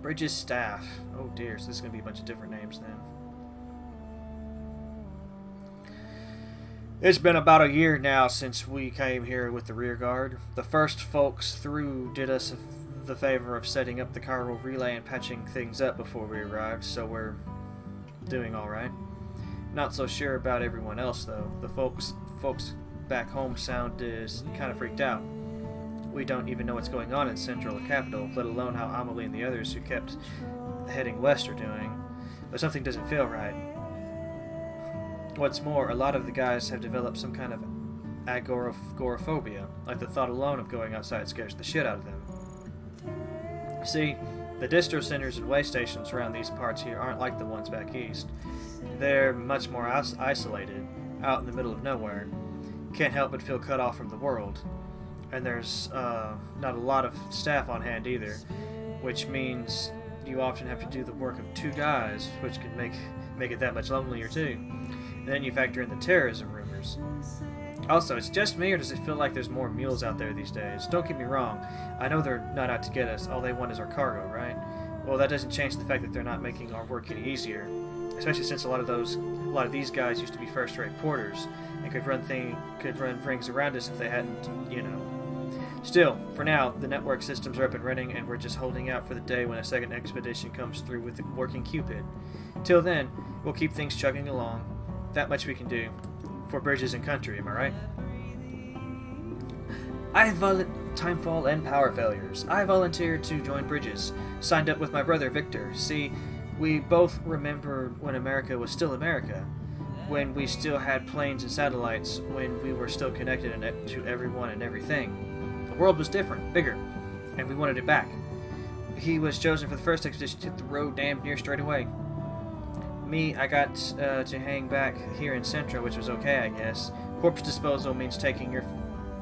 Bridges staff. Oh dear, so this is going to be a bunch of different names then. It's been about a year now since we came here with the rear guard. The first folks through did us the favor of setting up the chiral relay and patching things up before we arrived, so we're doing alright. Not so sure about everyone else though. The folks back home sounded kind of freaked out. We don't even know what's going on in Central or Capital, let alone how Amelie and the others who kept heading west are doing. But something doesn't feel right. What's more, a lot of the guys have developed some kind of agoraphobia, like the thought alone of going outside scares the shit out of them. See, the distro centers and way stations around these parts here aren't like the ones back east. They're much more isolated, out in the middle of nowhere. Can't help but feel cut off from the world. And there's not a lot of staff on hand either, which means you often have to do the work of two guys, which can make it that much lonelier too. And then you factor in the terrorism rumors. Also, it's just me, or does it feel like there's more mules out there these days? Don't get me wrong, I know they're not out to get us, all they want is our cargo, right? Well, that doesn't change the fact that they're not making our work any easier, especially since a lot of these guys used to be first-rate porters, and could run things around us if they hadn't, Still, for now, the network systems are up and running, and we're just holding out for the day when a second expedition comes through with the working Cupid. Till then, we'll keep things chugging along. That much we can do. For bridges and country, am I right? Timefall and power failures. I volunteered to join Bridges. Signed up with my brother Victor. See, we both remember when America was still America. When we still had planes and satellites. When we were still connected to everyone and everything. The world was different, bigger, and we wanted it back. He was chosen for the first expedition to hit the road damn near straight away. Me, I got to hang back here in Centro, which was okay, I guess. Corpse disposal means taking your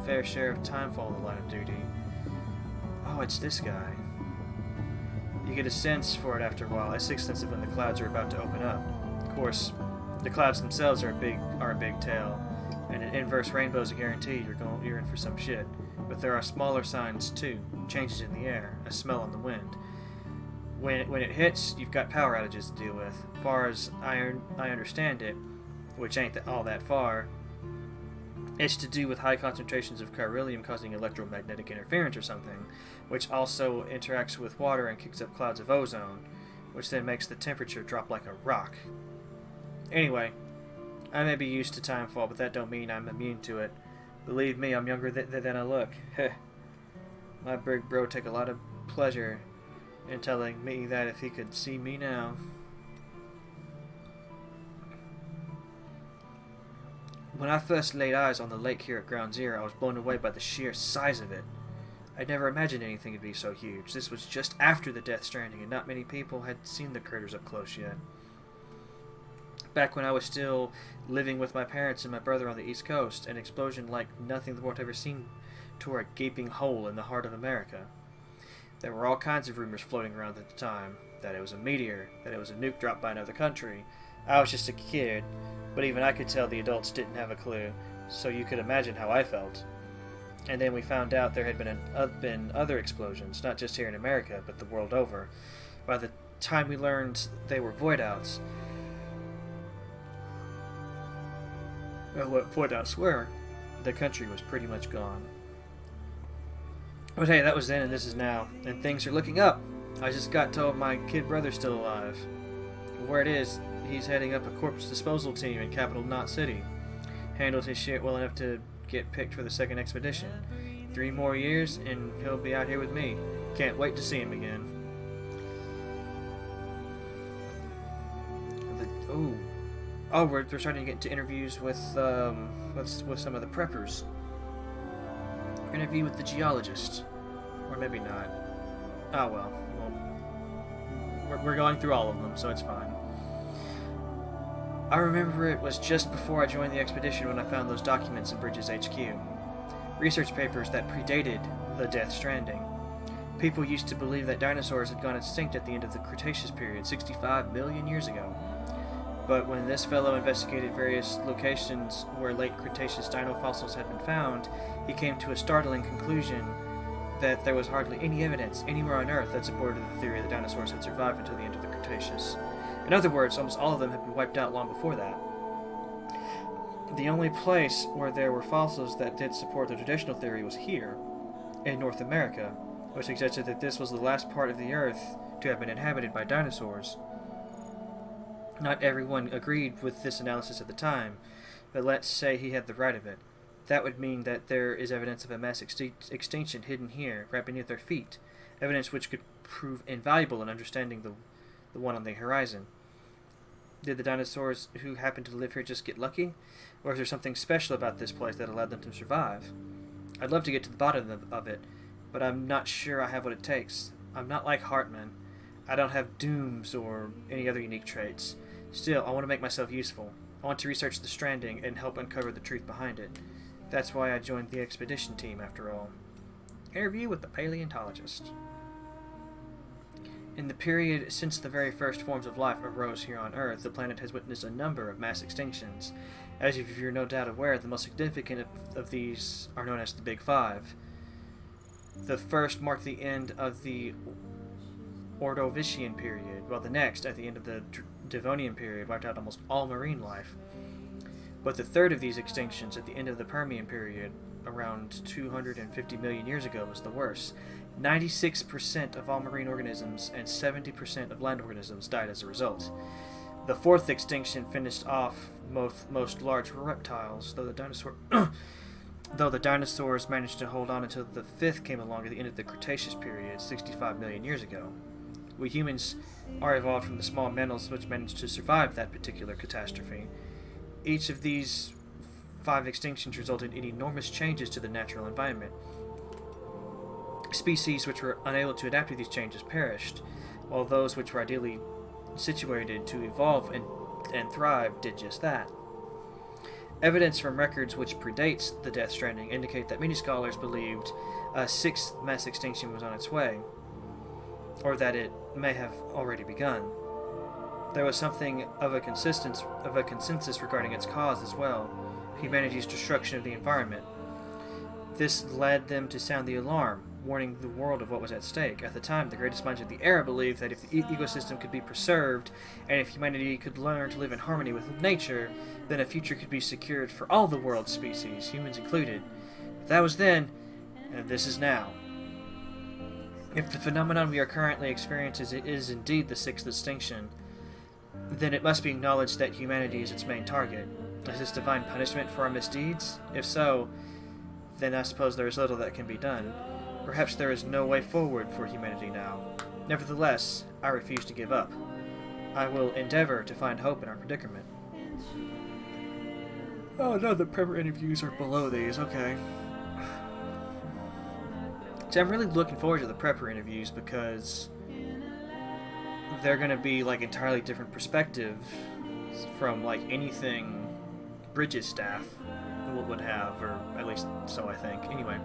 fair share of Timefall in the line of duty. Oh, it's this guy. You get a sense for it after a while. A sixth sense of when the clouds are about to open up. Of course, the clouds themselves are a big tale, and an inverse rainbow is a guarantee you're in for some shit. But there are smaller signs too. Changes in the air, a smell on the wind. When it hits, you've got power outages to deal with. Far as I understand it, which ain't all that far, it's to do with high concentrations of chiralium causing electromagnetic interference or something, which also interacts with water and kicks up clouds of ozone, which then makes the temperature drop like a rock. Anyway, I may be used to timefall, but that don't mean I'm immune to it. Believe me, I'm younger than I look. Heh. My big bro take a lot of pleasure in telling me that if he could see me now. When I first laid eyes on the lake here at Ground Zero, I was blown away by the sheer size of it. I'd never imagined anything could be so huge. This was just after the Death Stranding, and not many people had seen the critters up close yet. Back when I was still living with my parents and my brother on the East Coast, an explosion like nothing the world had ever seen tore a gaping hole in the heart of America. There were all kinds of rumors floating around at the time, that it was a meteor, that it was a nuke dropped by another country, I was just a kid, but even I could tell the adults didn't have a clue, so you could imagine how I felt. And then we found out there had been other explosions, not just here in America, but the world over. By the time we learned they were void outs, what void outs were, the country was pretty much gone. But hey, that was then and this is now, and things are looking up. I just got told my kid brother's still alive. Where it is, he's heading up a corpse disposal team in capital Knot City. Handled his shit well enough to get picked for the second expedition. 3 more years and he'll be out here with me. Can't wait to see him again. We're starting to get into interviews with some of the preppers. Interview with the geologist, or maybe not. Oh well. We're going through all of them, so it's fine. I remember it was just before I joined the expedition when I found those documents in Bridges HQ. Research papers that predated the Death Stranding. People used to believe that dinosaurs had gone extinct at the end of the Cretaceous period, 65 million years ago. But when this fellow investigated various locations where late Cretaceous dino fossils had been found, he came to a startling conclusion that there was hardly any evidence anywhere on Earth that supported the theory that dinosaurs had survived until the end of the Cretaceous. In other words, almost all of them had been wiped out long before that. The only place where there were fossils that did support the traditional theory was here, in North America, which suggested that this was the last part of the Earth to have been inhabited by dinosaurs. Not everyone agreed with this analysis at the time, but let's say he had the right of it. That would mean that there is evidence of a mass extinction hidden here, right beneath our feet, evidence which could prove invaluable in understanding the one on the horizon. Did the dinosaurs who happened to live here just get lucky? Or is there something special about this place that allowed them to survive? I'd love to get to the bottom of it, but I'm not sure I have what it takes. I'm not like Hartman. I don't have dooms or any other unique traits. Still, I want to make myself useful. I want to research the Stranding and help uncover the truth behind it. That's why I joined the expedition team, after all. Interview with the paleontologist. In the period since the very first forms of life arose here on Earth, the planet has witnessed a number of mass extinctions. As if you're no doubt aware, the most significant of these are known as the Big Five. The first marked the end of the Ordovician period, while the next, at the end of the Devonian period, wiped out almost all marine life. But the third of these extinctions, at the end of the Permian period, around 250 million years ago, was the worst. 96% of all marine organisms and 70% of land organisms died as a result. The fourth extinction finished off most large reptiles, though the dinosaurs managed to hold on until the fifth came along at the end of the Cretaceous period, 65 million years ago. We humans are evolved from the small mammals which managed to survive that particular catastrophe. Each of these 5 extinctions resulted in enormous changes to the natural environment. Species which were unable to adapt to these changes perished, while those which were ideally situated to evolve and thrive did just that. Evidence from records which predates the Death Stranding indicate that many scholars believed a 6th mass extinction was on its way, or that it may have already begun. There was something of a consensus regarding its cause as well, humanity's destruction of the environment. This led them to sound the alarm, warning the world of what was at stake. At the time, the greatest minds of the era believed that if the ecosystem could be preserved, and if humanity could learn to live in harmony with nature, then a future could be secured for all the world's species, humans included. But that was then, and this is now. If the phenomenon we are currently experiencing is indeed the 6th extinction, then it must be acknowledged that humanity is its main target. Is this divine punishment for our misdeeds? If so, then I suppose there is little that can be done. Perhaps there is no way forward for humanity now. Nevertheless, I refuse to give up. I will endeavor to find hope in our predicament. Oh no, the prepper interviews are below these, okay. See, I'm really looking forward to the prepper interviews because they're going to be like entirely different perspectives from like anything Bridges staff would have, or at least so I think. Anyway,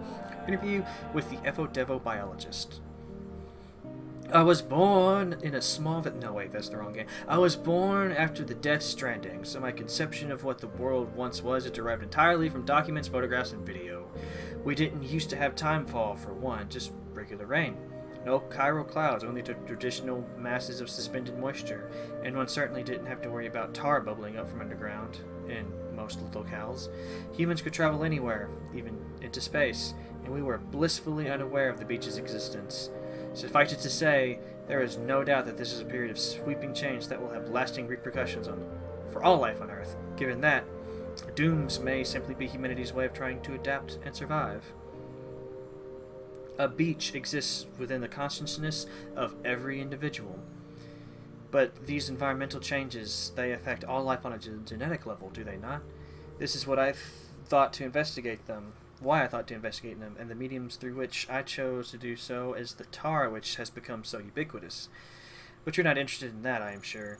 interview with the Evo Devo biologist. I was born in a small... No, wait, that's the wrong game. I was born after the Death Stranding, so my conception of what the world once was is derived entirely from documents, photographs, and video. We didn't used to have timefall, for one, just regular rain. No chiral clouds, only traditional masses of suspended moisture, and one certainly didn't have to worry about tar bubbling up from underground in most locales. Humans could travel anywhere, even into space, and we were blissfully unaware of the beach's existence. Suffice it to say, there is no doubt that this is a period of sweeping change that will have lasting repercussions for all life on Earth. Given that, dooms may simply be humanity's way of trying to adapt and survive. A beach exists within the consciousness of every individual. But these environmental changes, they affect all life on a genetic level, do they not? This is what I thought to investigate them. Why I thought to investigate them, and the mediums through which I chose to do so is the tar which has become so ubiquitous. But you're not interested in that, I am sure.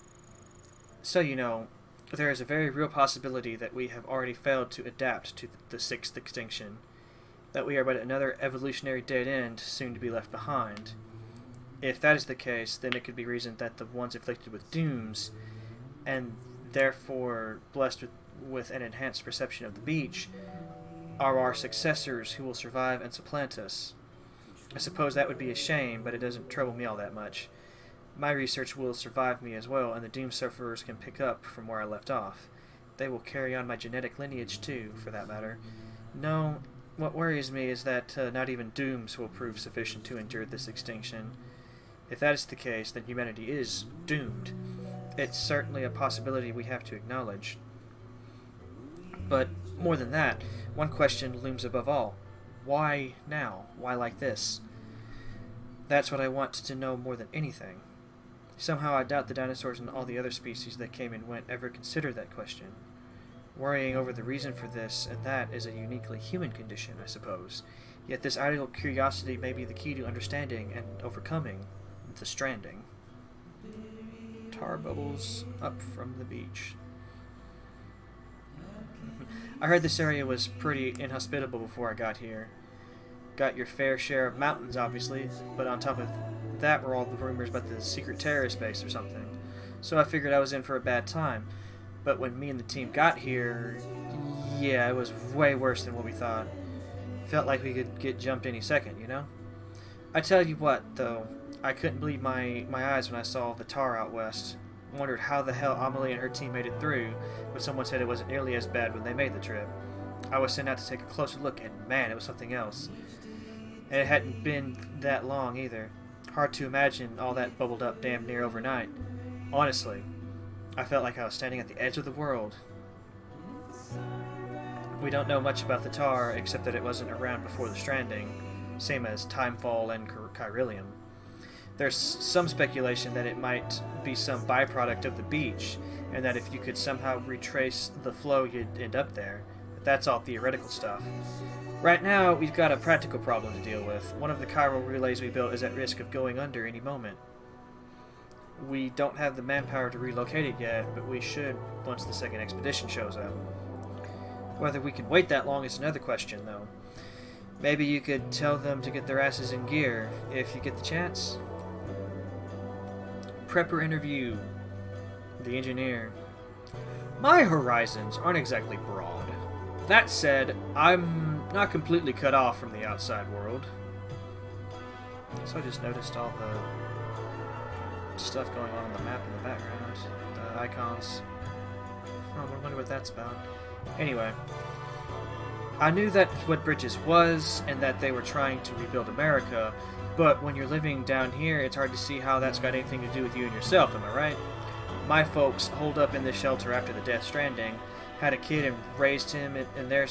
So you know, there is a very real possibility that we have already failed to adapt to the sixth extinction, that we are but another evolutionary dead end soon to be left behind. If that is the case, then it could be reasoned that the ones afflicted with dooms, and therefore blessed with an enhanced perception of the beach, are our successors who will survive and supplant us. I suppose that would be a shame, but it doesn't trouble me all that much. My research will survive me as well, and the doom sufferers can pick up from where I left off. They will carry on my genetic lineage too, for that matter. No, what worries me is that not even dooms will prove sufficient to endure this extinction. If that is the case, then humanity is doomed. It's certainly a possibility we have to acknowledge. But more than that, one question looms above all. Why now? Why like this? That's what I want to know more than anything. Somehow I doubt the dinosaurs and all the other species that came and went ever considered that question. Worrying over the reason for this and that is a uniquely human condition, I suppose. Yet this idle curiosity may be the key to understanding and overcoming the stranding. Tar bubbles up from the beach. I heard this area was pretty inhospitable before I got here. Got your fair share of mountains, obviously, but on top of that were all the rumors about the secret terrorist base or something. So I figured I was in for a bad time. But when me and the team got here, yeah, it was way worse than what we thought. Felt like we could get jumped any second, you know? I tell you what, though, I couldn't believe my eyes when I saw the tar out west. Wondered how the hell Amelie and her team made it through, but someone said it wasn't nearly as bad when they made the trip. I was sent out to take a closer look, and man, it was something else. And it hadn't been that long either. Hard to imagine all that bubbled up damn near overnight. Honestly, I felt like I was standing at the edge of the world. We don't know much about the tar, except that it wasn't around before the stranding, same as timefall and chiralium. There's some speculation that it might be some byproduct of the beach, and that if you could somehow retrace the flow, you'd end up there. But that's all theoretical stuff. Right now, we've got a practical problem to deal with. One of the chiral relays we built is at risk of going under any moment. We don't have the manpower to relocate it yet, but we should once the second expedition shows up. Whether we can wait that long is another question, though. Maybe you could tell them to get their asses in gear, if you get the chance. Prepper interview. The engineer. My horizons aren't exactly broad. That said, I'm not completely cut off from the outside world. So I just noticed all the stuff going on the map in the background. The icons. Oh, I wonder what that's about. Anyway. I knew that what Bridges was, and that they were trying to rebuild America, but when you're living down here, it's hard to see how that's got anything to do with you and yourself, am I right? My folks holed up in this shelter after the Death Stranding, had a kid and raised him in their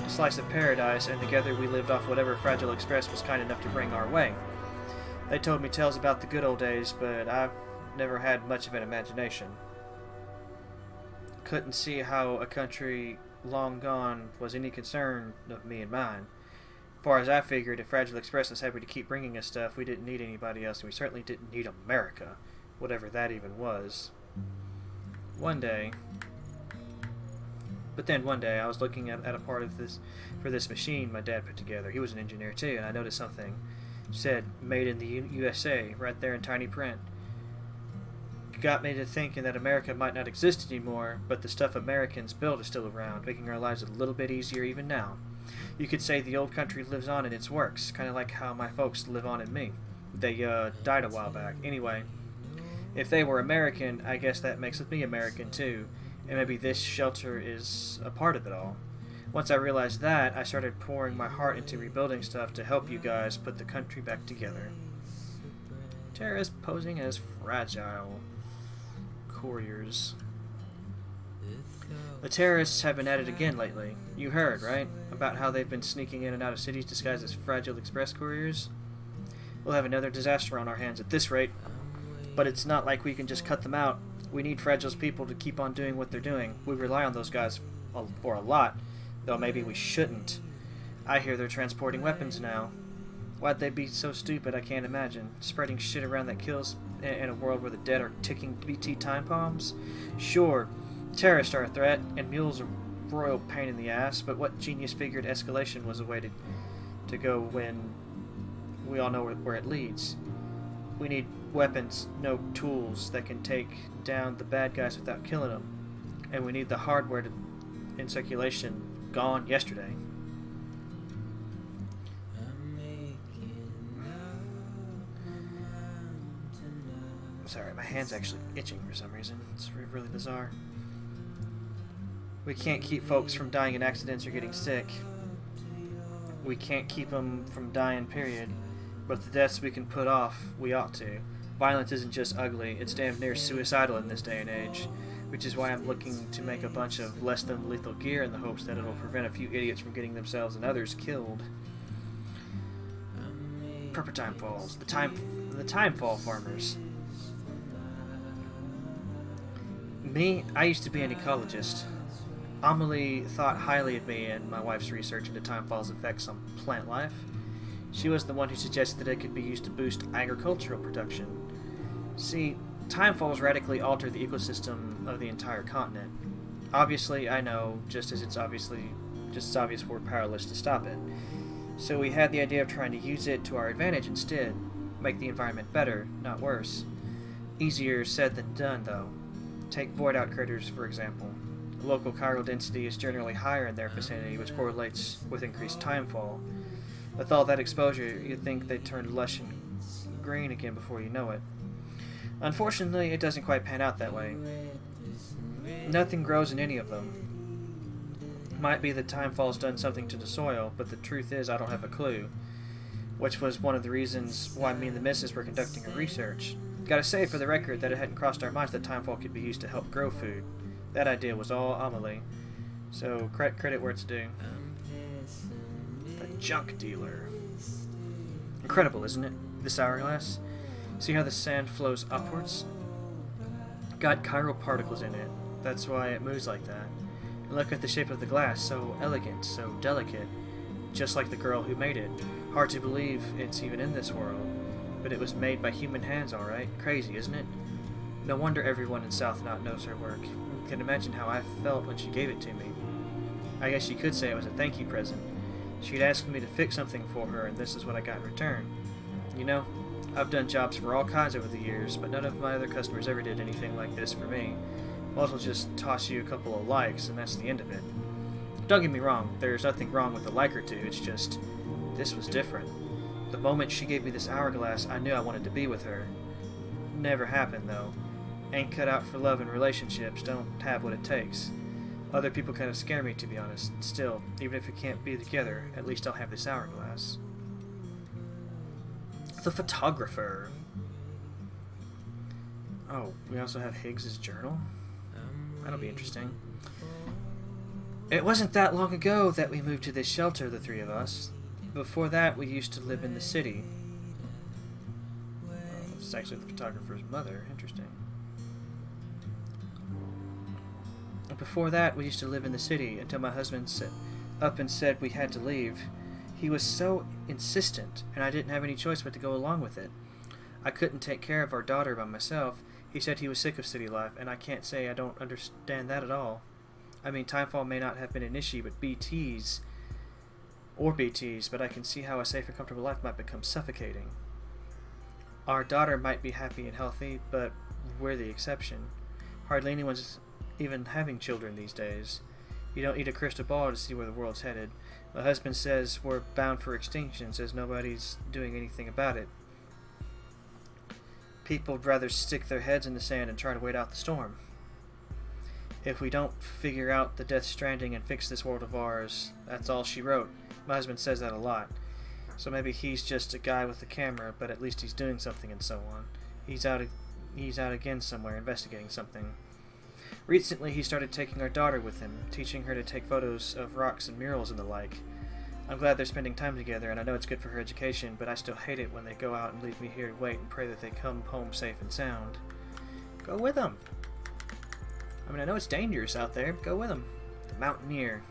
slice of paradise, and together we lived off whatever Fragile Express was kind enough to bring our way. They told me tales about the good old days, but I've never had much of an imagination. Couldn't see how a country long gone was any concern of me and mine. Far as I figured, if Fragile Express was happy to keep bringing us stuff, we didn't need anybody else, and we certainly didn't need America, whatever that even was. One day, I was looking at a part of this, for this machine my dad put together. He was an engineer too, and I noticed something Said "Made in the USA" right there in tiny print. Got me to thinking that America might not exist anymore, but the stuff Americans build is still around, making our lives a little bit easier even now. You could say the old country lives on in its works, kind of like how my folks live on in me. They, died a while back. Anyway, if they were American, I guess that makes me American too, and maybe this shelter is a part of it all. Once I realized that, I started pouring my heart into rebuilding stuff to help you guys put the country back together. Terrorists posing as fragile couriers. The terrorists have been at it again lately. You heard, right? About how they've been sneaking in and out of cities disguised as fragile express couriers? We'll have another disaster on our hands at this rate. But it's not like we can just cut them out. We need Fragile's people to keep on doing what they're doing. We rely on those guys for a lot, though maybe we shouldn't. I hear they're transporting weapons now. Why'd they be so stupid, I can't imagine. Spreading shit around that kills in a world where the dead are ticking BT time bombs? Sure, terrorists are a threat, and mules are royal pain in the ass, but what genius figured escalation was a way to go when we all know where it leads? We need weapons, no tools that can take down the bad guys without killing them. And we need the hardware in circulation gone yesterday. Sorry, my hand's actually itching for some reason. It's really bizarre. We can't keep folks from dying in accidents or getting sick. We can't keep them from dying, period. But the deaths we can put off, we ought to. Violence isn't just ugly, it's damn near suicidal in this day and age. Which is why I'm looking to make a bunch of less than lethal gear in the hopes that it'll prevent a few idiots from getting themselves and others killed. Proper time falls. The timefall farmers. Me, I used to be an ecologist. Amelie thought highly of me and my wife's research into timefall's effects on plant life. She was the one who suggested it could be used to boost agricultural production. See, timefalls radically alter the ecosystem of the entire continent. Obviously, I know, just as it's obvious we're powerless to stop it. So we had the idea of trying to use it to our advantage instead, make the environment better, not worse. Easier said than done, though. Take void-out critters, for example. Local chiral density is generally higher in their vicinity, which correlates with increased timefall. With all that exposure, you'd think they'd turn lush and green again before you know it. Unfortunately, it doesn't quite pan out that way. Nothing grows in any of them. Might be that timefall's done something to the soil, but the truth is I don't have a clue. Which was one of the reasons why me and the missus were conducting a research. Gotta say for the record that it hadn't crossed our minds that timefall could be used to help grow food. That idea was all Amelie. So credit where it's due. The junk dealer. Incredible, isn't it? This hourglass. See how the sand flows upwards? Got chiral particles in it. That's why it moves like that. And look at the shape of the glass, so elegant, so delicate. Just like the girl who made it. Hard to believe it's even in this world. But it was made by human hands, alright. Crazy, isn't it? No wonder everyone in South Knot knows her work. You can imagine how I felt when she gave it to me. I guess you could say it was a thank you present. She'd asked me to fix something for her, and this is what I got in return. You know, I've done jobs for all kinds over the years, but none of my other customers ever did anything like this for me. Most will just toss you a couple of likes, and that's the end of it. Don't get me wrong, there's nothing wrong with a like or two, it's just, this was different. The moment she gave me this hourglass, I knew I wanted to be with her. Never happened, though. Ain't cut out for love and relationships, don't have what it takes. Other people kind of scare me, to be honest. Still, even if we can't be together, at least I'll have this hourglass. The photographer. Oh, we also have Higgs's journal? That'll be interesting. It wasn't that long ago that we moved to this shelter, the three of us. Before that, we used to live in the city. Oh, this is actually the photographer's mother. Interesting. Before that, we used to live in the city until my husband said we had to leave. He was so insistent, and I didn't have any choice but to go along with it. I couldn't take care of our daughter by myself. He said he was sick of city life, and I can't say I don't understand that at all. I mean, timefall may not have been an issue, but BTs or be teased, but I can see how a safe and comfortable life might become suffocating. Our daughter might be happy and healthy, but we're the exception. Hardly anyone's even having children these days. You don't need a crystal ball to see where the world's headed. My husband says we're bound for extinction, says nobody's doing anything about it. People'd rather stick their heads in the sand and try to wait out the storm. If we don't figure out the Death Stranding and fix this world of ours, that's all she wrote. My husband says that a lot. So maybe he's just a guy with a camera, but at least he's doing something and so on. He's out again somewhere investigating something. Recently he started taking our daughter with him, teaching her to take photos of rocks and murals and the like. I'm glad they're spending time together, and I know it's good for her education, but I still hate it when they go out and leave me here to wait and pray that they come home safe and sound. Go with them. I mean, I know it's dangerous out there, but go with them. The mountaineer.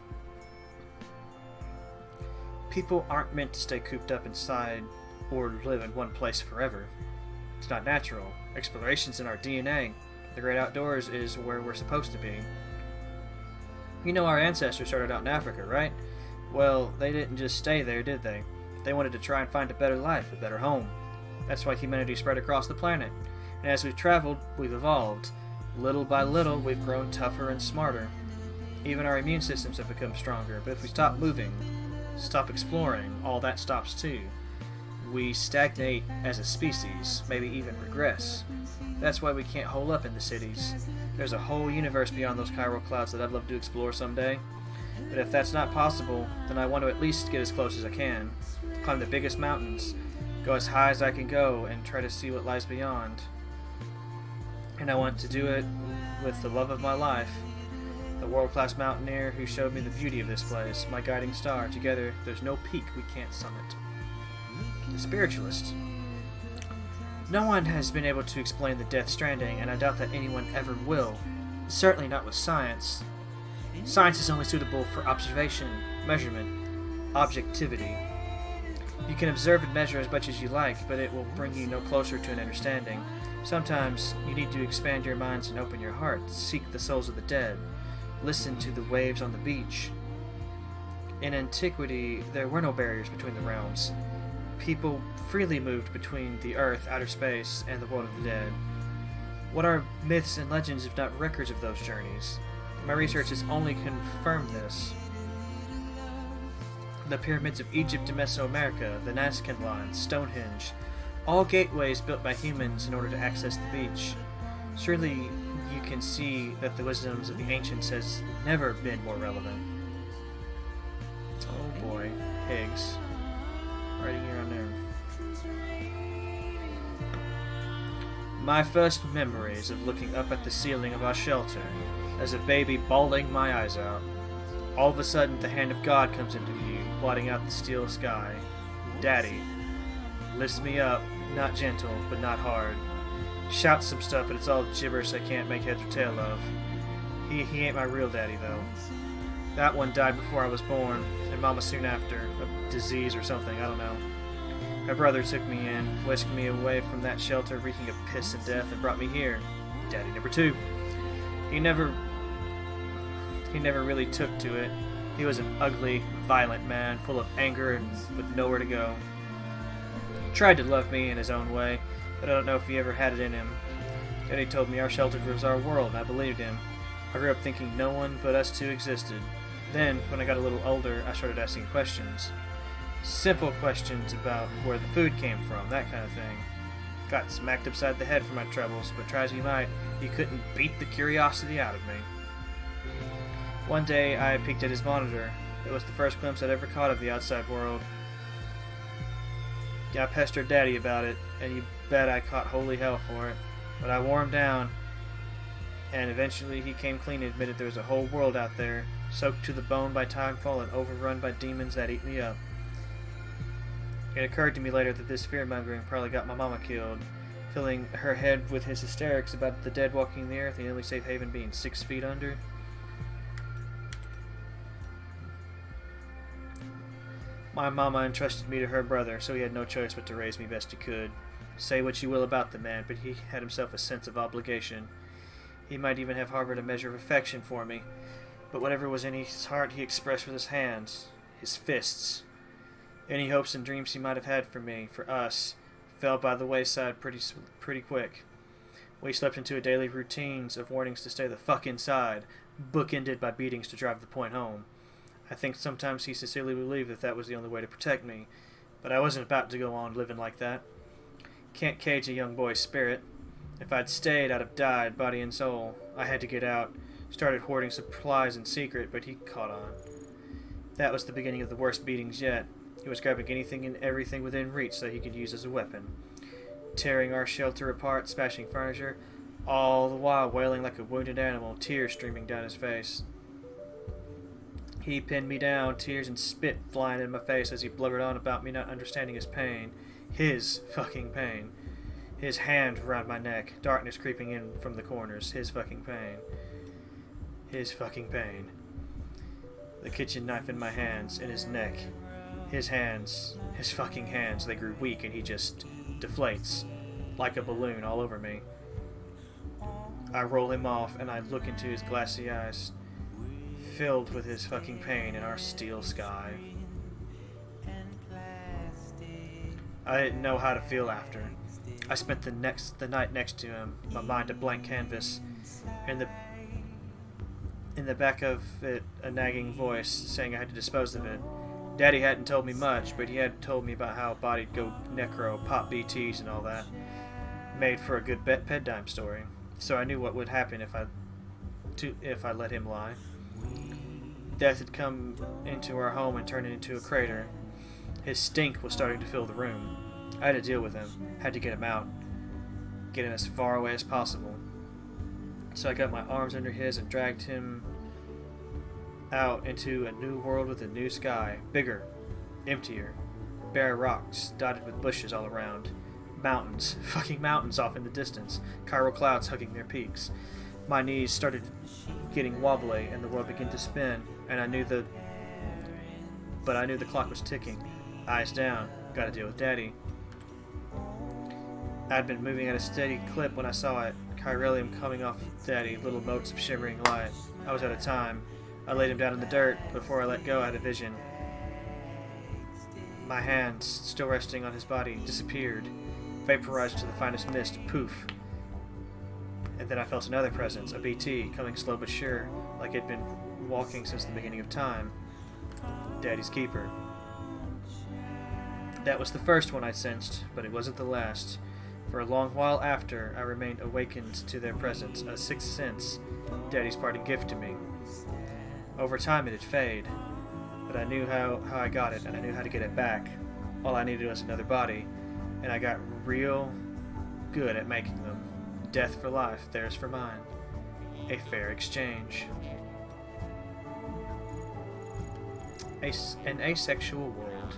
People aren't meant to stay cooped up inside or live in one place forever. It's not natural. Exploration's in our DNA. The great outdoors is where we're supposed to be. You know our ancestors started out in Africa, right? Well, they didn't just stay there, did they? They wanted to try and find a better life, a better home. That's why humanity spread across the planet. And as we've traveled, we've evolved. Little by little, we've grown tougher and smarter. Even our immune systems have become stronger, but if we stop moving, stop exploring, all that stops too. We stagnate as a species, maybe even regress. That's why we can't hole up in the cities. There's a whole universe beyond those chiral clouds that I'd love to explore someday. But if that's not possible, then I want to at least get as close as I can. Climb the biggest mountains, go as high as I can go, and try to see what lies beyond. And I want to do it with the love of my life, the world-class mountaineer who showed me the beauty of this place, my guiding star. Together, there's no peak we can't summit. The spiritualist. No one has been able to explain the Death Stranding, and I doubt that anyone ever will. Certainly not with science. Science is only suitable for observation, measurement, objectivity. You can observe and measure as much as you like, but it will bring you no closer to an understanding. Sometimes you need to expand your minds and open your heart, seek the souls of the dead, listen to the waves on the beach. In antiquity, there were no barriers between the realms. People freely moved between the earth, outer space, and the world of the dead. What are myths and legends if not records of those journeys? My research has only confirmed this. The pyramids of Egypt and Mesoamerica, the Nazca lines, Stonehenge, all gateways built by humans in order to access the beach. Surely you can see that the wisdoms of the ancients has never been more relevant. Oh boy, Higgs. Right here on there. My first memories of looking up at the ceiling of our shelter as a baby bawling my eyes out. All of a sudden, the hand of God comes into view, blotting out the steel sky. Daddy lifts me up, not gentle, but not hard. Shouts some stuff, but it's all gibberish I can't make heads or tail of. He ain't my real daddy, though. That one died before I was born, and Mama soon after. A disease or something, I don't know. My brother took me in, whisked me away from that shelter reeking of piss and death, and brought me here. Daddy number 2. He never really took to it. He was an ugly, violent man, full of anger and with nowhere to go. Tried to love me in his own way, but I don't know if he ever had it in him. Daddy told me our shelter was our world, and I believed him. I grew up thinking no one but us two existed. Then, when I got a little older, I started asking questions. Simple questions about where the food came from, that kind of thing. Got smacked upside the head for my troubles, but try as he might, he couldn't beat the curiosity out of me. One day, I peeked at his monitor. It was the first glimpse I'd ever caught of the outside world. I pestered Daddy about it, and you bet I caught holy hell for it. But I wore him down, and eventually he came clean and admitted there was a whole world out there, soaked to the bone by timefall and overrun by demons that eat me up. It occurred to me later that this fear-mongering probably got my mama killed, filling her head with his hysterics about the dead walking the earth and the only safe haven being 6 feet under. My mama entrusted me to her brother, so he had no choice but to raise me best he could. Say what you will about the man, but he had himself a sense of obligation. He might even have harbored a measure of affection for me, but whatever was in his heart he expressed with his hands, his fists. Any hopes and dreams he might have had for me, for us, fell by the wayside pretty quick. We slipped into a daily routines of warnings to stay the fuck inside, bookended by beatings to drive the point home. I think sometimes he sincerely believed that that was the only way to protect me, but I wasn't about to go on living like that. Can't cage a young boy's spirit. If I'd stayed, I'd have died, body and soul. I had to get out. Started hoarding supplies in secret, but he caught on. That was the beginning of the worst beatings yet. He was grabbing anything and everything within reach that he could use as a weapon. Tearing our shelter apart, smashing furniture, all the while wailing like a wounded animal, tears streaming down his face. He pinned me down, tears and spit flying in my face as he blubbered on about me not understanding his pain. His fucking pain. His hand around my neck, darkness creeping in from the corners. His fucking pain. His fucking pain. The kitchen knife in my hands, in his neck. His hands, his fucking hands, they grew weak and he just deflates, like a balloon all over me. I roll him off and I look into his glassy eyes, filled with his fucking pain in our steel sky. I didn't know how to feel after. I spent the night next to him, my mind a blank canvas, and in the back of it a nagging voice saying I had to dispose of it. Daddy hadn't told me much, but he had told me about how a body'd go necro, pop BTs and all that. Made for a good bedtime story. So I knew what would happen if I let him lie. Death had come into our home and turned it into a crater. His stink was starting to fill the room. I had to deal with him, had to get him out, get him as far away as possible. So I got my arms under his and dragged him out into a new world with a new sky, bigger, emptier, bare rocks dotted with bushes all around, mountains, fucking mountains off in the distance, chiral clouds hugging their peaks. My knees started getting wobbly and the world began to spin, and I knew the clock was ticking. Eyes down, gotta deal with Daddy. I'd been moving at a steady clip when I saw it, chiralium coming off Daddy, little motes of shimmering light. I was out of time. I laid him down in the dirt. Before I let go, I had a vision. My hands, still resting on his body, disappeared, vaporized to the finest mist, poof. And then I felt another presence, a BT, coming slow but sure, like it'd been walking since the beginning of time. Daddy's keeper. That was the first one I sensed, but it wasn't the last. For a long while after, I remained awakened to their presence, a sixth sense, Daddy's parting gift to me. Over time it'd fade, but I knew how I got it, and I knew how to get it back. All I needed was another body, and I got real good at making them. Death for life, theirs for mine. A fair exchange. An asexual world.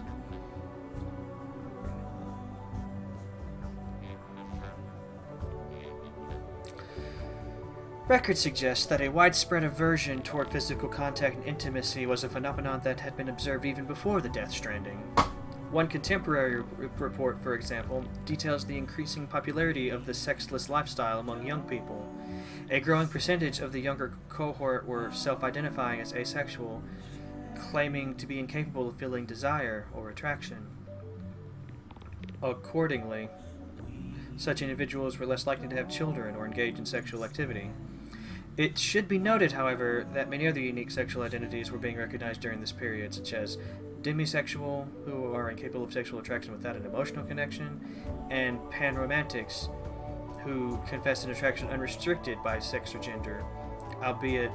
Records suggest that a widespread aversion toward physical contact and intimacy was a phenomenon that had been observed even before the Death Stranding. One contemporary report, for example, details the increasing popularity of the sexless lifestyle among young people. A growing percentage of the younger cohort were self-identifying as asexual, claiming to be incapable of feeling desire or attraction. Accordingly, such individuals were less likely to have children or engage in sexual activity. It should be noted, however, that many other unique sexual identities were being recognized during this period, such as demisexual, who are incapable of sexual attraction without an emotional connection, and panromantics, who confess an attraction unrestricted by sex or gender, albeit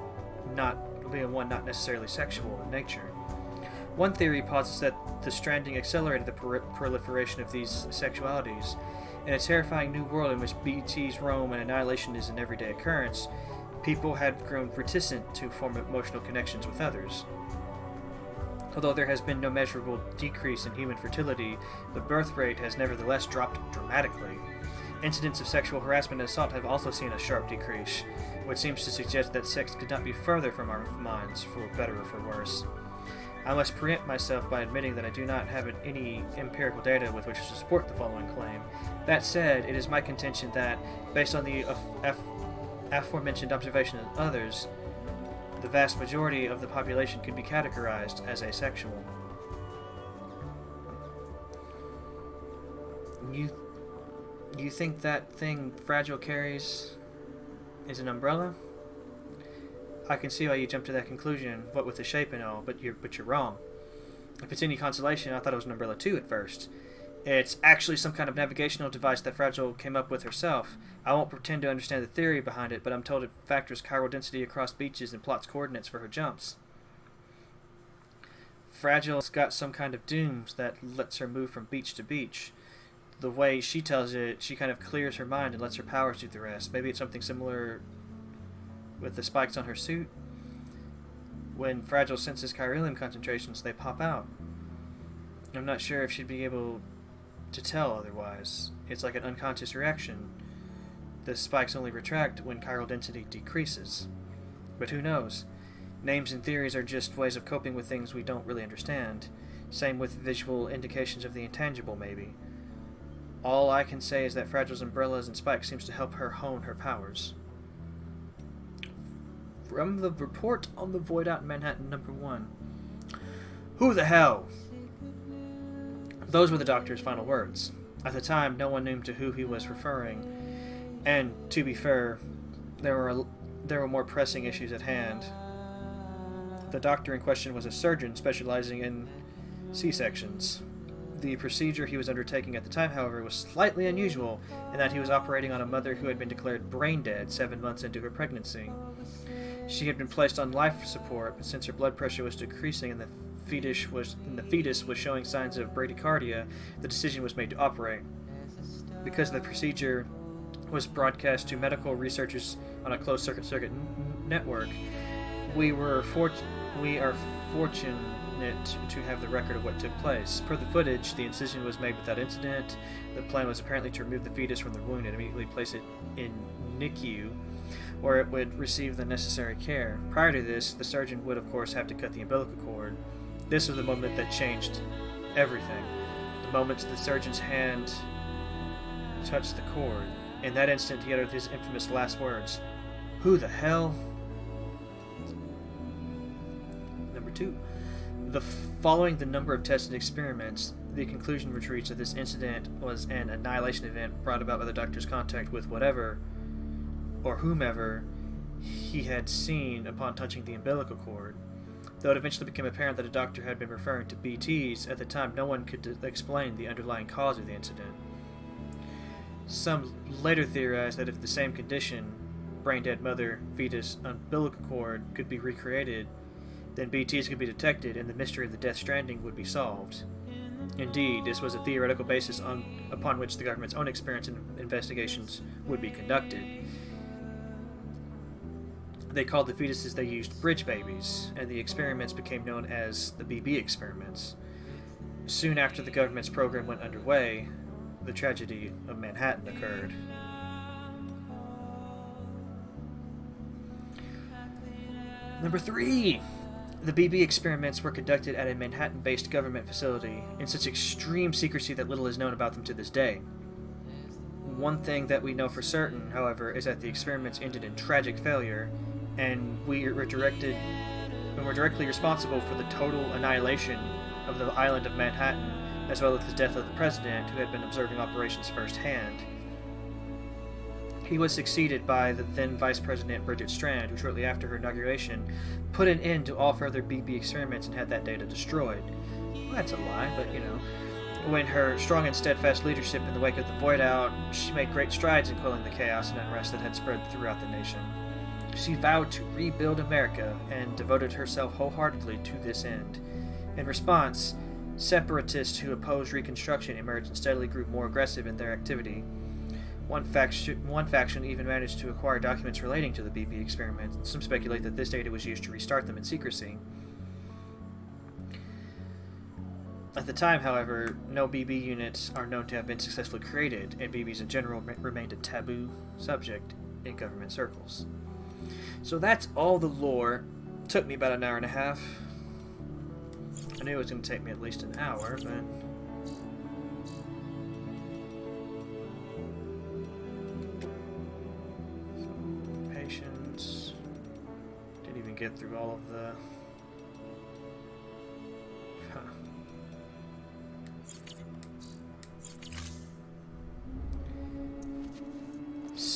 one not necessarily sexual in nature. One theory posits that the Stranding accelerated the proliferation of these sexualities. In a terrifying new world in which BTs roam and annihilation is an everyday occurrence, people had grown reticent to form emotional connections with others. Although there has been no measurable decrease in human fertility, the birth rate has nevertheless dropped dramatically. Incidents of sexual harassment and assault have also seen a sharp decrease, which seems to suggest that sex could not be further from our minds, for better or for worse. I must preempt myself by admitting that I do not have any empirical data with which to support the following claim. That said, it is my contention that, based on the aforementioned observation of others, the vast majority of the population could be categorized as asexual. You you think that thing Fragile carries is an umbrella? I can see why you jumped to that conclusion, what with the shape and all, but you're wrong. If it's any consolation, I thought it was an umbrella too at first. It's actually some kind of navigational device that Fragile came up with herself. I won't pretend to understand the theory behind it, but I'm told it factors chiral density across beaches and plots coordinates for her jumps. Fragile's got some kind of dooms that lets her move from beach to beach. The way she tells it, she kind of clears her mind and lets her powers do the rest. Maybe it's something similar with the spikes on her suit. When Fragile senses chiralium concentrations, they pop out. I'm not sure if she'd be able to tell otherwise. It's like an unconscious reaction. The spikes only retract when chiral density decreases. But who knows? Names and theories are just ways of coping with things we don't really understand. Same with visual indications of the intangible, maybe. All I can say is that Fragile's umbrellas and spikes seems to help her hone her powers. From the report on the Void Out in Manhattan #1. Who the hell? Those were the doctor's final words. At the time, no one knew to who he was referring, and to be fair, there were more pressing issues at hand. The doctor in question was a surgeon specializing in C-sections. The procedure he was undertaking at the time, however, was slightly unusual in that he was operating on a mother who had been declared brain dead 7 months into her pregnancy. She had been placed on life support, but since her blood pressure was decreasing and the fetus was showing signs of bradycardia, the decision was made to operate. Because the procedure was broadcast to medical researchers on a closed circuit network, we are fortunate to have the record of what took place. Per the footage, the incision was made without incident. The plan was apparently to remove the fetus from the wound and immediately place it in NICU, where it would receive the necessary care. Prior to this, the surgeon would of course have to cut the umbilical cord. This was the moment that changed everything. The moment the surgeon's hand touched the cord. In that instant, he uttered his infamous last words. Who the hell? #2. Following the number of tests and experiments, the conclusion was reached that this incident was an annihilation event brought about by the doctor's contact with whatever, or whomever, he had seen upon touching the umbilical cord. Though it eventually became apparent that a doctor had been referring to BTs, at the time no one could explain the underlying cause of the incident. Some later theorized that if the same condition, brain-dead mother, fetus, umbilical cord, could be recreated, then BTs could be detected and the mystery of the Death Stranding would be solved. Indeed, this was a theoretical basis upon which the government's own experience and investigations would be conducted. They called the fetuses they used bridge babies, and the experiments became known as the BB experiments. Soon after the government's program went underway, the tragedy of Manhattan occurred. #3. The BB experiments were conducted at a Manhattan-based government facility in such extreme secrecy that little is known about them to this day. One thing that we know for certain, however, is that the experiments ended in tragic failure, and we were directly responsible for the total annihilation of the island of Manhattan, as well as the death of the president, who had been observing operations firsthand. He was succeeded by the then Vice President Bridget Strand, who shortly after her inauguration put an end to all further BB experiments and had that data destroyed. Well, that's a lie, but you know. When her strong and steadfast leadership in the wake of the Void Out, she made great strides in quelling the chaos and unrest that had spread throughout the nation. She vowed to rebuild America and devoted herself wholeheartedly to this end. In response, separatists who opposed Reconstruction emerged and steadily grew more aggressive in their activity. One faction even managed to acquire documents relating to the BB experiment. Some speculate that this data was used to restart them in secrecy. At the time, however, no BB units are known to have been successfully created, and BBs in general remained a taboo subject in government circles. So that's all the lore. Took me about an hour and a half. I knew it was going to take me at least an hour, but... Patience. Didn't even get through all of the...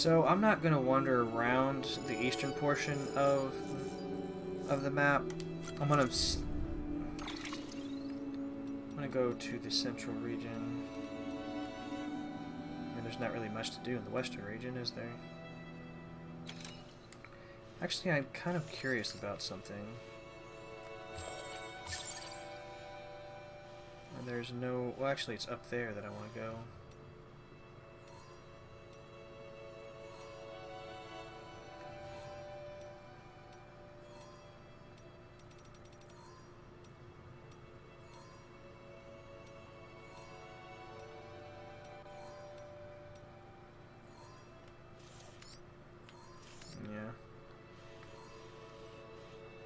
So I'm not gonna wander around the eastern portion of the map. I'm gonna go to the central region. And there's not really much to do in the western region, is there? Actually, I'm kind of curious about something. And there's no... Well, actually, it's up there that I want to go.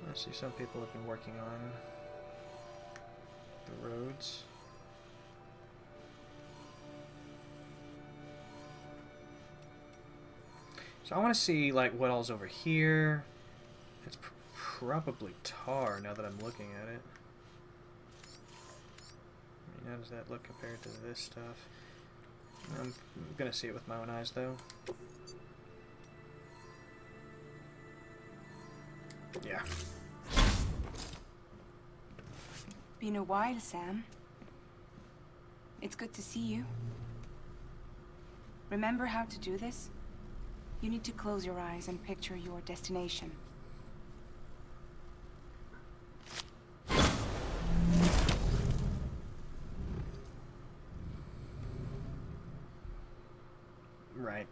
I see some people have been working on the roads. So I want to see like what all's over here. It's probably tar now that I'm looking at it. I mean, how does that look compared to this stuff? I'm gonna see it with my own eyes though. Yeah. Been a while, Sam. It's good to see you. Remember how to do this? You need to close your eyes and picture your destination. Right.